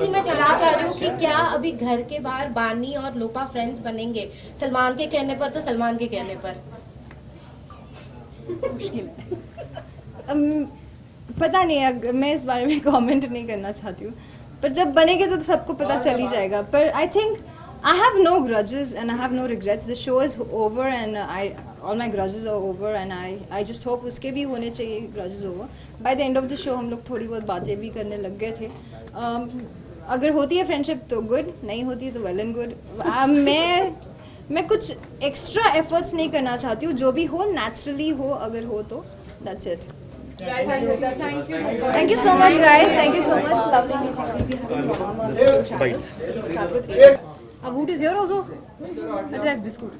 मैं जानना चाह रही हूँ कि क्या अभी घर के बाहर बानी और लोपा फ्रेंड्स बनेंगे, सलमान के कहने पर तो सलमान के कहने पर? पता नहीं, मैं इस बारे में कमेंट नहीं करना चाहती हूँ, पर जब बनेंगे तो सबको पता चल ही जाएगा. पर I think I have no grudges and I have no regrets. The show is over and all my grudges are over, and I just hope उसके भी होने चाहिए grudges over. By the end of the show हम लोग थोड़ी बहुत बातें भी करने लग गए थे. अगर होती है फ्रेंडशिप तो गुड, नहीं होती तो वेल एंड गुड. मैं कुछ एक्स्ट्रा एफर्ट्स नहीं करना चाहती हूँ, जो भी हो नेचुरली हो, अगर हो तो that's it. Thank you so much guys, thank you so much, lovely meeting you. A wood is here also. अच्छा इस बिस्कुट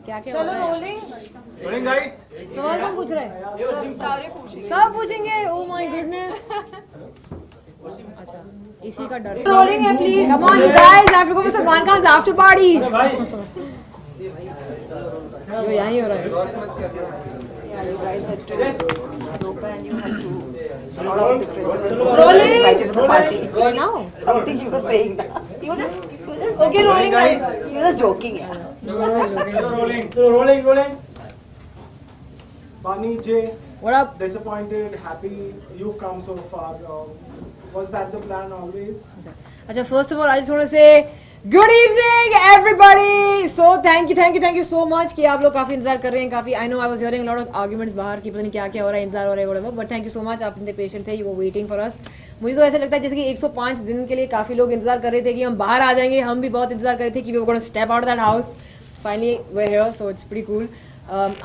क्या क्या चलो रोलिंग गाइस. सवाल कौन पूछ रहा है? सारे पूछेंगे. सब पूछेंगे. Oh my goodness. अच्छा इसी का डर. रोलिंग है please. Come on you guys, I have to go for Salman Khan's after party. जो यहाँ ही हो रहा है. Yeah, you guys had to Europa and you had to sort out differences. Rolling. Invited to the party. Now. Something he was saying. He was just okay. Rolling guys. He was just joking. Yeah. Rolling. Bani J. What up? Disappointed, happy. You've come so far. Was that the plan always? अच्छा first of all I just want to say good evening everybody. So thank you so much कि आप लोग काफ़ी इंतजार कर रहे हैं. काफ़ी I know I was hearing a lot of arguments बाहर कि पता नहीं क्या क्या हो रहा है, इंतजार हो रहा है whatever, but thank you so much. आप इतने पेशेंट थे, you were waiting for us. मुझे तो ऐसा लगता है जैसे कि 105 दिन के लिए काफ़ी लोग इंतजार कर रहे थे कि हम बाहर आ जाएंगे. हम भी बहुत इंतजार कर रहे थे कि we were going to step out of that house. finally we're here, so it's pretty cool.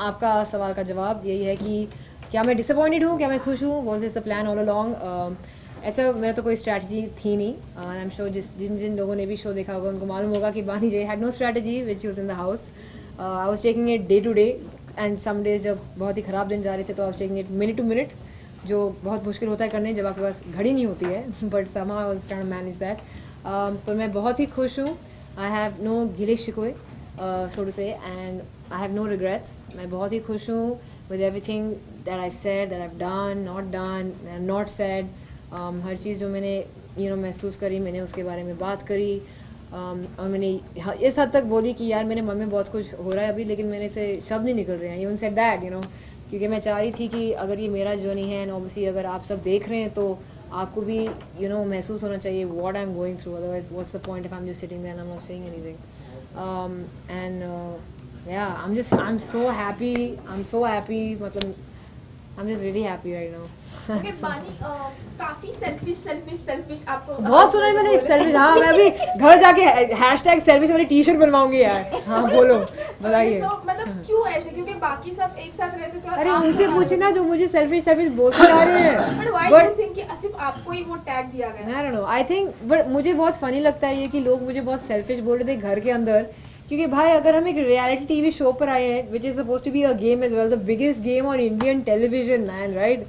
आपका सवाल का जवाब यही है कि क्या मैं disappointed हूँ, क्या मैं खुश हूँ? Was this the plan all along? ऐसा मेरा तो कोई स्ट्रैटेजी थी नहीं. आई एम श्योर जिन लोगों ने भी शो देखा होगा उनको मालूम होगा कि Bani J had no strategy which was in the house. I was taking it day to day and some days जब बहुत ही ख़राब दिन जा रहे थे तो I was taking it minute to minute, जो बहुत मुश्किल होता है करने जब आपके पास घड़ी नहीं होती है. But somehow I was trying to manage that. तो मैं बहुत ही खुश हूँ. आई हैव नो गिले शिकवे so to say and I have no regrets. मैं बहुत ही खुश हूँ with everything that I said, that I have done, not done, not said. हर चीज़ जो मैंने महसूस करी मैंने उसके बारे में बात करी. और मैंने इस हद तक बोली कि यार मेरे मन में बहुत कुछ हो रहा है अभी, लेकिन मेरे से शब्द नहीं निकल रहे हैं. इवन सेड दैट क्योंकि मैं चाह रही थी कि अगर ये मेरा जर्नी है एंड ऑब्वियसली अगर आप सब देख रहे हैं तो आपको भी महसूस होना चाहिए what I am going through. Otherwise what's the point if I am just sitting there and I am not saying anything. And yeah I am so happy. मतलब I'm just really happy right now. Okay, बानी काफी सेल्फिश आपको बहुत सुना है मैंने सेल्फिश. हाँ मैं अभी घर जाके हैशटैग सेल्फिश वाली टी-शर्ट बनवाऊंगी यार. हाँ बोलो बताइए. मतलब क्यों ऐसे? क्योंकि बाकी सब एक साथ रहते थे. अरे उनसे पूछे ना जो मुझे सेल्फिश बोलते आ रहे हैं. But why do you think कि सिर्फ आपको ही वो टैग दिया गया? I don't know. I think but मुझे बहुत फनी लगता है ये कि लोग मुझे बहुत सेल्फिश बोल रहे थे घर के अंदर. क्योंकि भाई अगर हम एक रियलिटी टीवी शो पर आए हैं which is suppose to be a game as well, the biggest game on Indian television man, right.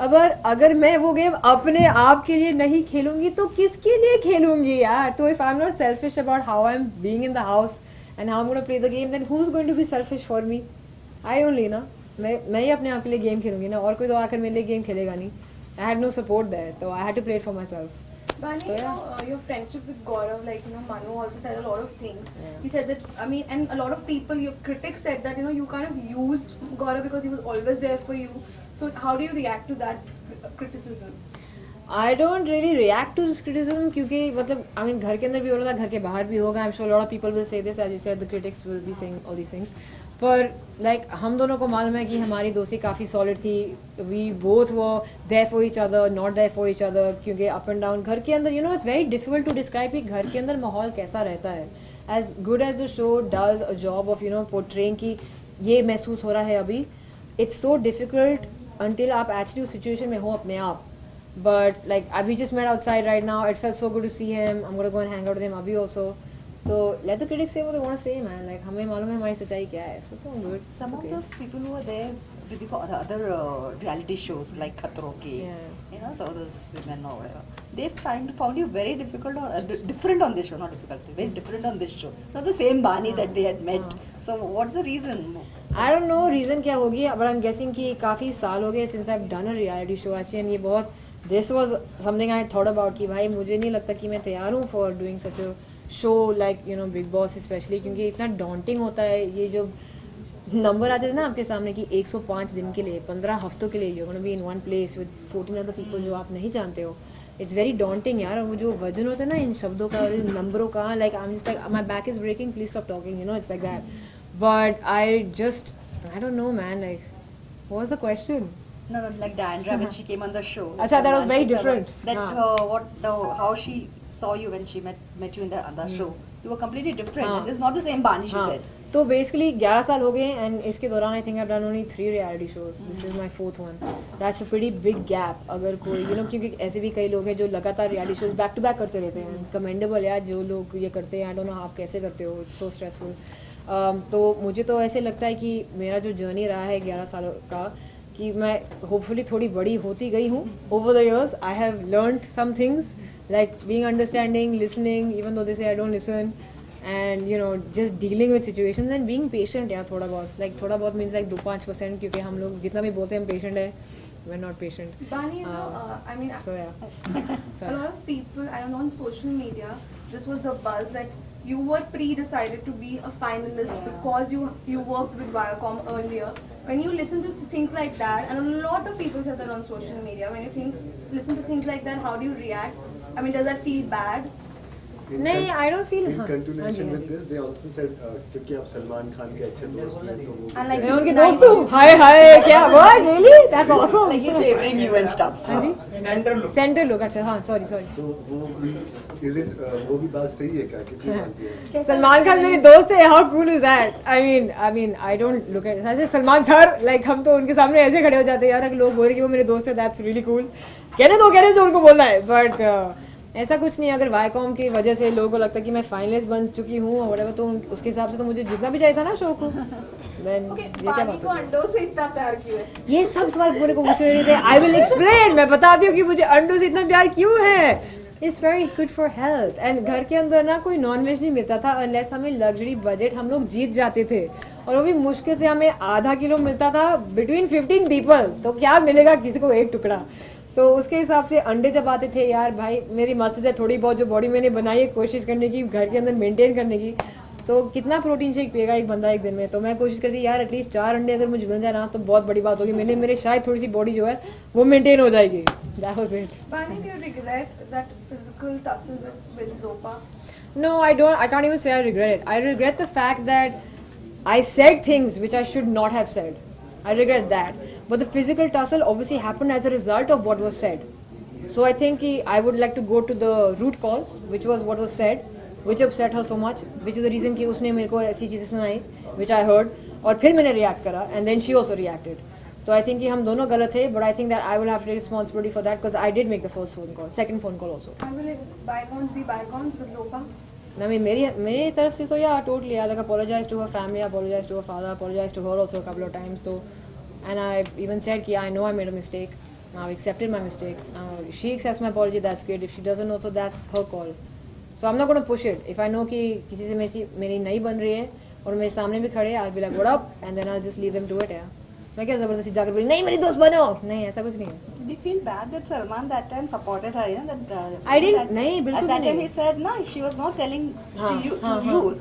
अगर मैं वो गेम अपने आप के लिए नहीं खेलूंगी तो किसके लिए खेलूंगी यार. तो if I am not selfish about how I am being in the house and how I am gonna play the game, then who is going to be selfish for me? I only ना. मैं ही अपने आप के लिए गेम खेलूंगी ना, और कोई तो आकर मेरे लिए गेम खेलेगा नहीं. I had no support there, तो I had to play it for myself. Bani, your friendship with Gaurav, Manu also said a lot of things. Yeah. He said that, and a lot of people, your critics said that, you kind of used Gaurav because he was always there for you. So how do you react to that criticism? I don't really react to this criticism क्योंकि मतलब घर के अंदर भी हो रहा था, घर के बाहर भी होगा. I'm sure a lot of people will say this, as you said, the critics will be saying all these things. पर हम दोनों को मालूम है कि हमारी दोस्ती काफ़ी सॉलिड थी. We both were there for each other, not there for each other. क्योंकि अप एंड डाउन घर के अंदर it's very difficult to describe कि घर के अंदर माहौल कैसा रहता है. As good as the show does a job of portraying कि ये महसूस हो रहा है अभी, it's so difficult until आप actually उस situation में हो अपने आप. But we just met outside right now. It felt so good to see him. I'm gonna go and hang out with him abhi also. So let the critics say what they want to say, man. हमें मालूम है हमारी सच्चाई क्या है. So it's all good. Some of those people who were there with you for other reality shows like Khatron Ke, so those women or whatever, they found you very difficult or different on this show. Not difficult, very different on this show. Not the same Bani that they had met. So what's the reason? I don't know reason क्या होगी, but I'm guessing कि काफ़ी साल हो गए since I've done a reality show actually, and ये बहुत this was something I had thought about कि भाई मुझे नहीं लगता कि मैं तैयार हूँ for doing such a show like Big Boss especially, क्योंकि इतना daunting होता है. ये जो नंबर आते थे ना आपके सामने कि 105 दिन के लिए 15 हफ्तों के लिए you're gonna be in one place with 14 other people जो आप नहीं जानते हो. It's very daunting यार. वो जो वजन होता है ना इन शब्दों का और इन नंबरों का, I'm just my back is breaking, please stop talking, it's like that. But I don't know, man, what was the question? No, like Dandra when she came on the show. Acha, that was very different. How she saw you when she met you in the other show. You were completely different. And this is not the same Bani, she said. तो basically 11 साल हो गए and इसके दौरान I think I've done only 3 reality shows. This is my 4th one. That's a pretty big gap. अगर कोई क्योंकि ऐसे भी कई लोग हैं जो लगातार reality shows back to back करते रहते हैं. Commendable यार जो लोग ये करते हैं. I don't know आप कैसे करते हो. It's so stressful. तो मुझे तो ऐसे लगता है कि मेरा जो जर्नी रहा है 11 सालों का कि मैं होपफुली थोड़ी बड़ी होती गई हूँ. Over the years I have learned some things like being understanding, listening, even though they say I don't listen, and just dealing with situations and being patient. यार थोड़ा बहुत थोड़ा बहुत means 2-5%, क्योंकि हम लोग जितना भी बोलते हैं हम patient है, we're not patient. Bani, so yeah. A lot of people, I don't know, on social media, this was the buzz that you were pre-decided to be a finalist because you worked with Viacom earlier. When you listen to things like that, and a lot of people said that on social media, when you listen to things like that, how do you react? Does that feel bad? नहीं, I don't feel. In continuation with this, they also said क्योंकि आप सलमान खान के अच्छे दोस्त हैं तो वो मैं उनके दोस्त हूँ. हाय क्या what really? That's awesome. Like he's favoring you and stuff. हाँ जी. Center look. अच्छा हाँ sorry. तो वो भी वो भी बात सही है क्या कितनी मानती है? सलमान खान मेरे दोस्त है. How cool is that? I mean I don't look at ऐसे सलमान सर like हम तो उनके सामने ऐसे खड़े हो जाते हैं यार. अगर लोग बोल रहे कि वो मेरे दोस्त है, that's really cool. कहने दो उनको बोलना है. But ऐसा कुछ नहीं. अगर वाईकॉम की वजह से लोगों को लगता है कि मैं फाइनलिस्ट बन चुकी हूँ और whatever, तो उसके हिसाब से तो मुझे जितना भी चाहिए था ना शो को. Then ये क्या बात को अंडों से इतना प्यार क्यों है? ये सब सवाल पूरे को पूछ रहे थे. I will explain. मैं बताती हूँ कि मुझे अंडों से इतना प्यार क्यों है. It's very good for health. And घर के अंदर ना कोई नॉन वेज नहीं मिलता था unless हमें लग्जरी बजट हम लोग जीत जाते थे, और वो भी मुश्किल से हमें आधा किलो मिलता था between 15 people. तो क्या मिलेगा किसी को एक टुकड़ा. तो उसके हिसाब से अंडे जब आते थे यार भाई, मेरी मस्जिद है थोड़ी बहुत जो बॉडी मैंने बनाई है कोशिश करने की घर के अंदर मेंटेन करने की, तो कितना प्रोटीन शेक पिएगा एक बंदा एक दिन में. तो मैं कोशिश करती यार एटलीस्ट 4 अंडे अगर मुझे मिल जाए ना तो बहुत बड़ी बात होगी. मेरे शायद थोड़ी सी बॉडी जो है वो मेंटेन हो जाएगी. That was it. Bani, do you regret that physical tussle with Lopa? No, I don't. I can't even say I regret it. I regret the fact that I said things which I should not have said. I regret that. But the physical tussle obviously happened as a result of what was said. So I think I would like to go to the root cause, which was what was said, which upset her so much, which is the reason कि उसने मेरे को ऐसी चीज़ें सुनाई, which I heard, और फिर मैंने react करा, and then she also reacted. So I think कि हम दोनों गलत थे, but I think that I will have to take responsibility for that because I did make the first phone call, second phone call also. And will bygones be bygones with Lopa? I mean, मेरी तरफ से तो yeah, totally. I like apologize to her family, apologize to her father, apologize to her also a couple of times though, and I even said कि I know I made a mistake. I've accepted my mistake. She accepts my apology, that's great. If she doesn't also, that's her call. So I'm not going to push it. If I know कि किसी से मेरी नहीं बन रही है और मेरे सामने भी खड़े, I'll be like what up, and then I'll just leave them to it. Yeah. मैं क्या ज़बरदस्ती जाकर बोली नहीं मेरी दोस्त बनो, नहीं ऐसा कुछ नहीं है. Did you feel bad that Salman that time supported her? You know that. I didn't. नहीं बिल्कुल नहीं. At that time नहीं. he said no, she was not telling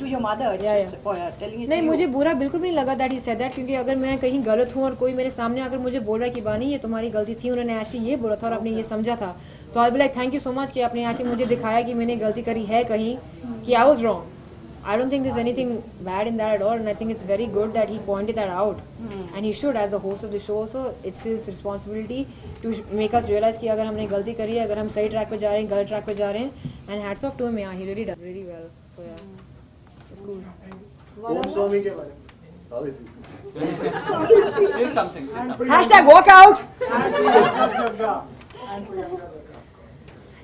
to your mother. Yeah. Telling it. नहीं मुझे बुरा बिल्कुल भी नहीं लगा that he said that, क्योंकि अगर मैं कहीं गलत हूँ और कोई मेरे सामने अगर मुझे बोल रहा है कि बानी ये तुम्हारी गलती थी, उन्होंने एक्चुअली ये बोला था और आपने ये समझा था, तो I be like thank you so much कि आपने एक्चुअली मुझे दिखाया कि मैंने गलती करी है कहीं, कि I was wrong. I don't think there's anything bad in that at all, and I think it's very good that he pointed that out. And he should, as the host of the show, so it's his responsibility to make us realize कि अगर हमने गलती करी है, अगर हम सही ट्रैक पे जा रहे हैं, गलत ट्रैक पे जा रहे हैं, and hats off to him, yeah, he really did really well. So yeah, it's cool. ओम स्वामी के बारे में how is he? Say something. Hashtag walkout.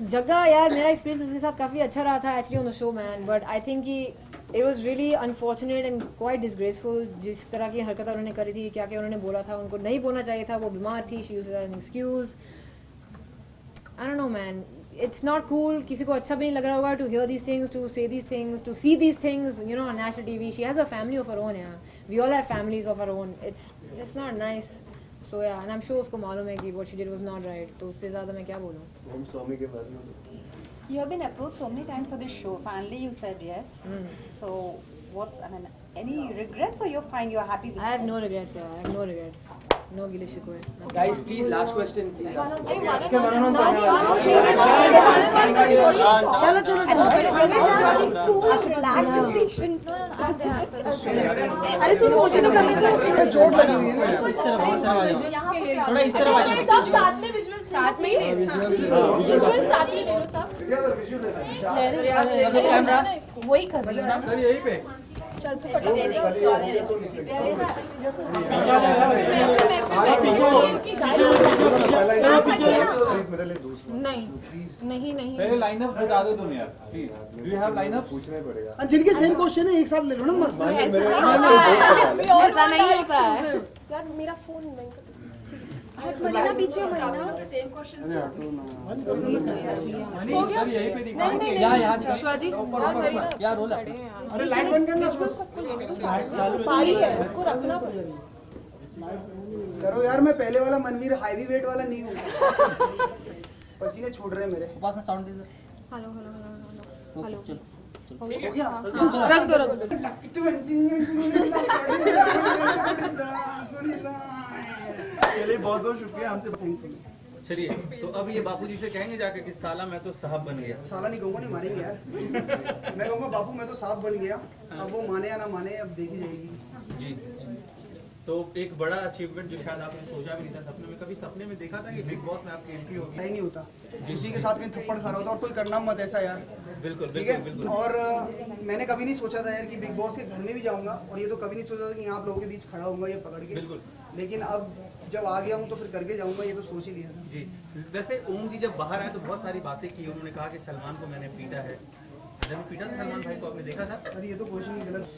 जग्गा यार मेरा एक्सपीरियंस उसके साथ काफ़ी अच्छा रहा था actually on the show man, but I think कि it was really unfortunate and quite disgraceful जिस तरह की हरकत उन्होंने करी थी, क्या क्या उन्होंने बोला था, उनको नहीं बोलना चाहिए था, वो बीमार थी, she used as an excuse. I don't know man, it's not cool. किसी को अच्छा भी नहीं लग रहा होगा to hear these things, to say these things, to see these things, you know, on national TV. She has a family of her own. यार we all have families of her own. It's not nice. So yeah, and I'm sure उसको मालूम है कि what she did was not right. तो उससे ज़्यादा मैं क्या बोलूँ? ओम स्वामी के बारे में You have been approached so many times for this show. Finally, you said yes. So, any regrets, or you're fine? You're happy with it? I have no regrets. Yeah, I have no regrets. No गिले शिकवे. Guys, please, last question. Please. चलो. Relax, you're patient. अरे तूने मुझे तो कर लिया. चोट लगी हुई है ना. थोड़ा इस तरह सब साथ में विजुअल साथ में ही विजुअल साथ में ले लो सब. कैमरा वही कर रही हूँ ना. सर यहीं पे चल तू फटाफट. नहीं पहले लाइनअप बता दो तुम यार please. Do you have lineup? पूछना पड़ेगा. जिनके सेम क्वेश्चन है एक साथ ले लो ना मस्त. ऐसा नहीं होता है यार मेरा फोन नहीं मरीना पीछे हो. मरीना सेम क्वेश्चन हो गया. सर यहीं पे दिखा. यहाँ शिवाजी यार मरीना यार रोला. अरे लाइट बंद करना. सबको लेने को सारी है उसको रखना पड़ेगा. करो यार, मैं पहले वाला मनवीर हाईवी वेट वाला नहीं हूँ. पसीने छूट रहे हैं मेरे. बस साउंड दे दो. हेलो चलो हो गया. रख दो. चलिए बहुत बहुत शुक्रिया हमसे. चलिए, तो अब ये बापूजी से कहेंगे जाकर कि साला मैं तो साहब बन गया। साला नहीं कहूँगा, नहीं मानेंगे यार। मैं कहूँगा बापू मैं तो साहब बन गया। अब वो माने या ना माने अब देखी जाएगी। जी, तो एक बड़ा अचीवमेंट जो शायद आपने सोचा भी नहीं था सपने में, कभी सपने में देखा था कि बिग बॉस में आपकी एंट्री होगी? नहीं होता, किसी के साथ कहीं थप्पड़ खा रहा होता और कोई करना मत ऐसा यार। बिल्कुल ठीक है। बिल्कुल। और मैंने कभी नहीं सोचा था यार कि बिग बॉस के घर में भी जाऊंगा, और ये तो कभी नहीं सोचा था कि आप लोगों के बीच खड़ा होऊंगा ये पकड़ के। बिल्कुल। लेकिन अब जब आ गया हूँ तो फिर करके जाऊंगा, ये तो सोच ही लिया था। जी, वैसे ओम जी जब बाहर आए तो बहुत सारी बातें की, उन्होंने कहा कि सलमान को मैंने पीटा है। जब पीटा था सलमान भाई को आपने देखा था? सर ये तो कुछ नहीं, गलत।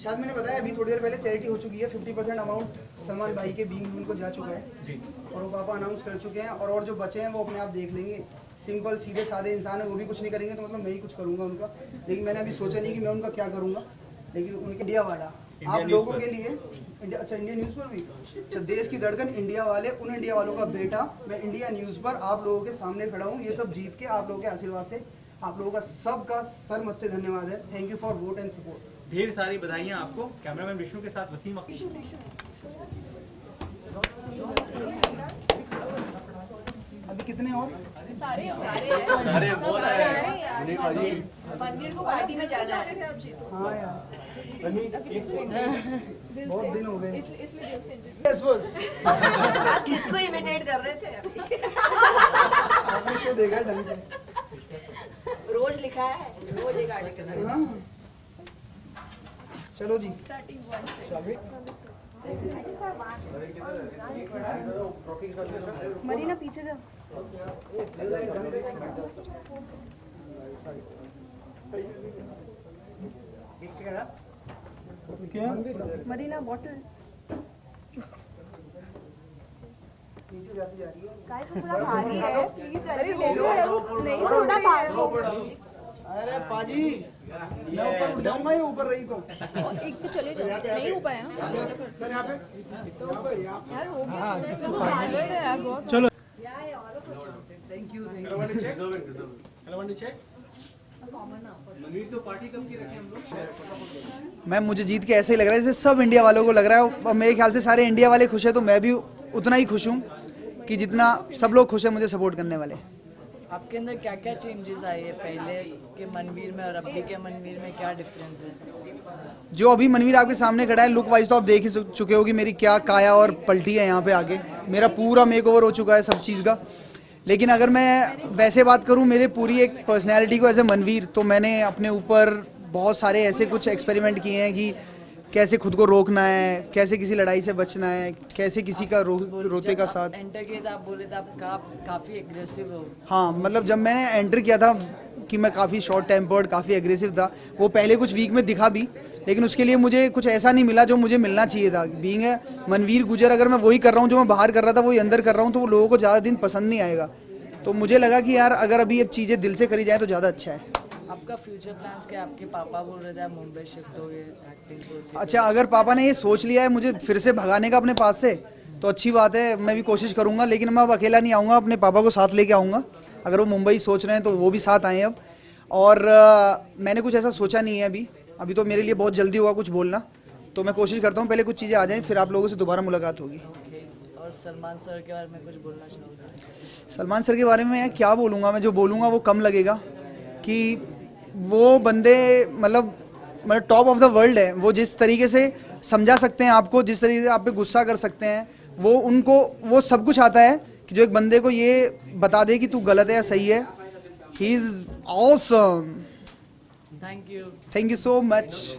शायद मैंने बताया अभी थोड़ी देर पहले चैरिटी हो चुकी है, 50% अमाउंट सलमान भाई के बीइंग उनको जा चुका है जी। और वो पापा अनाउंस कर चुके हैं, और जो बचे हैं वो अपने आप देख लेंगे। सिंपल सीधे साधे इंसान है, वो भी कुछ नहीं करेंगे तो मतलब मैं ही कुछ करूंगा उनका। लेकिन मैंने अभी सोचा नहीं कि मैं उनका क्या करूंगा, लेकिन उनके इंडिया वाला आप लोगों के लिए अच्छा इंडिया न्यूज़ पर भी अच्छा देश की धड़कन इंडिया वाले, उन इंडिया वालों का बेटा मैं इंडिया न्यूज़ पर आप लोगों के सामने खड़ा हूँ। ये सब जीत के आप लोगों के आशीर्वाद से आप लोगों का सबका सर मत्थे धन्यवाद है। Thank you for vote and support. ढेर सारी बधाइयाँ आपको। कैमरामैन विष्णु के साथ वसीम अभी कितने और सारे मनवीर को पार्टी में जाना है। हाँ यार बहुत दिन हो गए। आप किसको इमिटेट कर रहे थे? आपने शो देखा है ढंग से? रोज लिखा है, रोज एक आर्टिकल। हाँ चलो जी। मरीना पीछे जा। मरीना बॉटल नीचे जाती जा रही है। गाइस वो थोड़ा भारी है, प्लीज जल्दी ले लो। नहीं थोड़ा भारी। अरे पाजी मैं ऊपर उठ जाऊंगा, ये ऊपर रही तो एक पे चले जाओ, नहीं हो पाया सर यहाँ पे यार हो गया। चलो भागो यार बहुत। चलो थैंक यू। तो पार्टी कब की रखें हम लोग? मैम मुझे जीत के ऐसे ही लग रहा है जैसे सब इंडिया वालों को लग रहा है, और मेरे ख्याल से सारे इंडिया वाले खुश है, तो मैं भी उतना ही खुश हूँ कि जितना सब लोग खुश है मुझे सपोर्ट करने वाले। आपके अंदर क्या क्या चेंजेस आए हैं पहले के मनवीर में और अभी के मनवीर में, क्या डिफरेंस है? जो अभी मनवीर आपके सामने खड़ा है, लुक वाइज तो आप देख ही चुके हो कि मेरी क्या काया और पलटी है यहाँ पे आके। मेरा पूरा मेकओवर हो चुका है सब चीज़ का। लेकिन अगर मैं वैसे बात करूँ मेरे पूरी एक पर्सनैलिटी को एज ए मनवीर, तो मैंने अपने ऊपर बहुत सारे ऐसे कुछ एक्सपेरिमेंट किए हैं कि कैसे खुद को रोकना है, कैसे किसी लड़ाई से बचना है, कैसे किसी का रोते का साथ। एंटर किया था आप बोले थे आप काफ़ी एग्रेसिव हो। हाँ मतलब जब मैंने एंटर किया था कि मैं काफ़ी शॉर्ट टेम्पर्ड, काफ़ी एग्रेसिव था, वो पहले कुछ वीक में दिखा भी, लेकिन उसके लिए मुझे कुछ ऐसा नहीं मिला जो मुझे मिलना चाहिए था। बीइंग है मनवीर गुजर, अगर मैं वही कर रहा हूँ जो मैं बाहर कर रहा था वही अंदर कर रहा हूँ, तो वो लोगों को ज़्यादा दिन पसंद नहीं आएगा। तो मुझे लगा कि यार अगर अभी अब चीज़ें दिल से करी जाए तो ज़्यादा अच्छा है। आपका फ्यूचर प्लान्स क्या? आपके पापा बोल रहे थे आप मुंबई शिफ्ट हो गए एक्टिंग को। अच्छा अगर पापा ने ये सोच लिया है मुझे फिर से भगाने का अपने पास से, तो अच्छी बात है, मैं भी कोशिश करूँगा। लेकिन मैं अब अकेला नहीं आऊँगा, अपने पापा को साथ लेके आऊँगा। अगर वो मुंबई सोच रहे हैं तो वो भी साथ आए अब। और मैंने कुछ ऐसा सोचा नहीं है अभी तो मेरे लिए बहुत जल्दी होगा कुछ बोलना, तो मैं कोशिश करता हूँ पहले कुछ चीज़ें आ जाएँ, फिर आप लोगों से दोबारा मुलाकात होगी। और सलमान सर के बारे में कुछ बोलना चाहूँगा? सलमान सर के बारे में क्या बोलूँगा, मैं जो बोलूँगा वो कम लगेगा। कि वो बंदे मतलब टॉप ऑफ द वर्ल्ड है। वो जिस तरीके से समझा सकते हैं आपको, जिस तरीके से आप पे गुस्सा कर सकते हैं, वो सब कुछ आता है कि जो एक बंदे को ये बता दे कि तू गलत है या सही है। He is awesome. Thank you so much.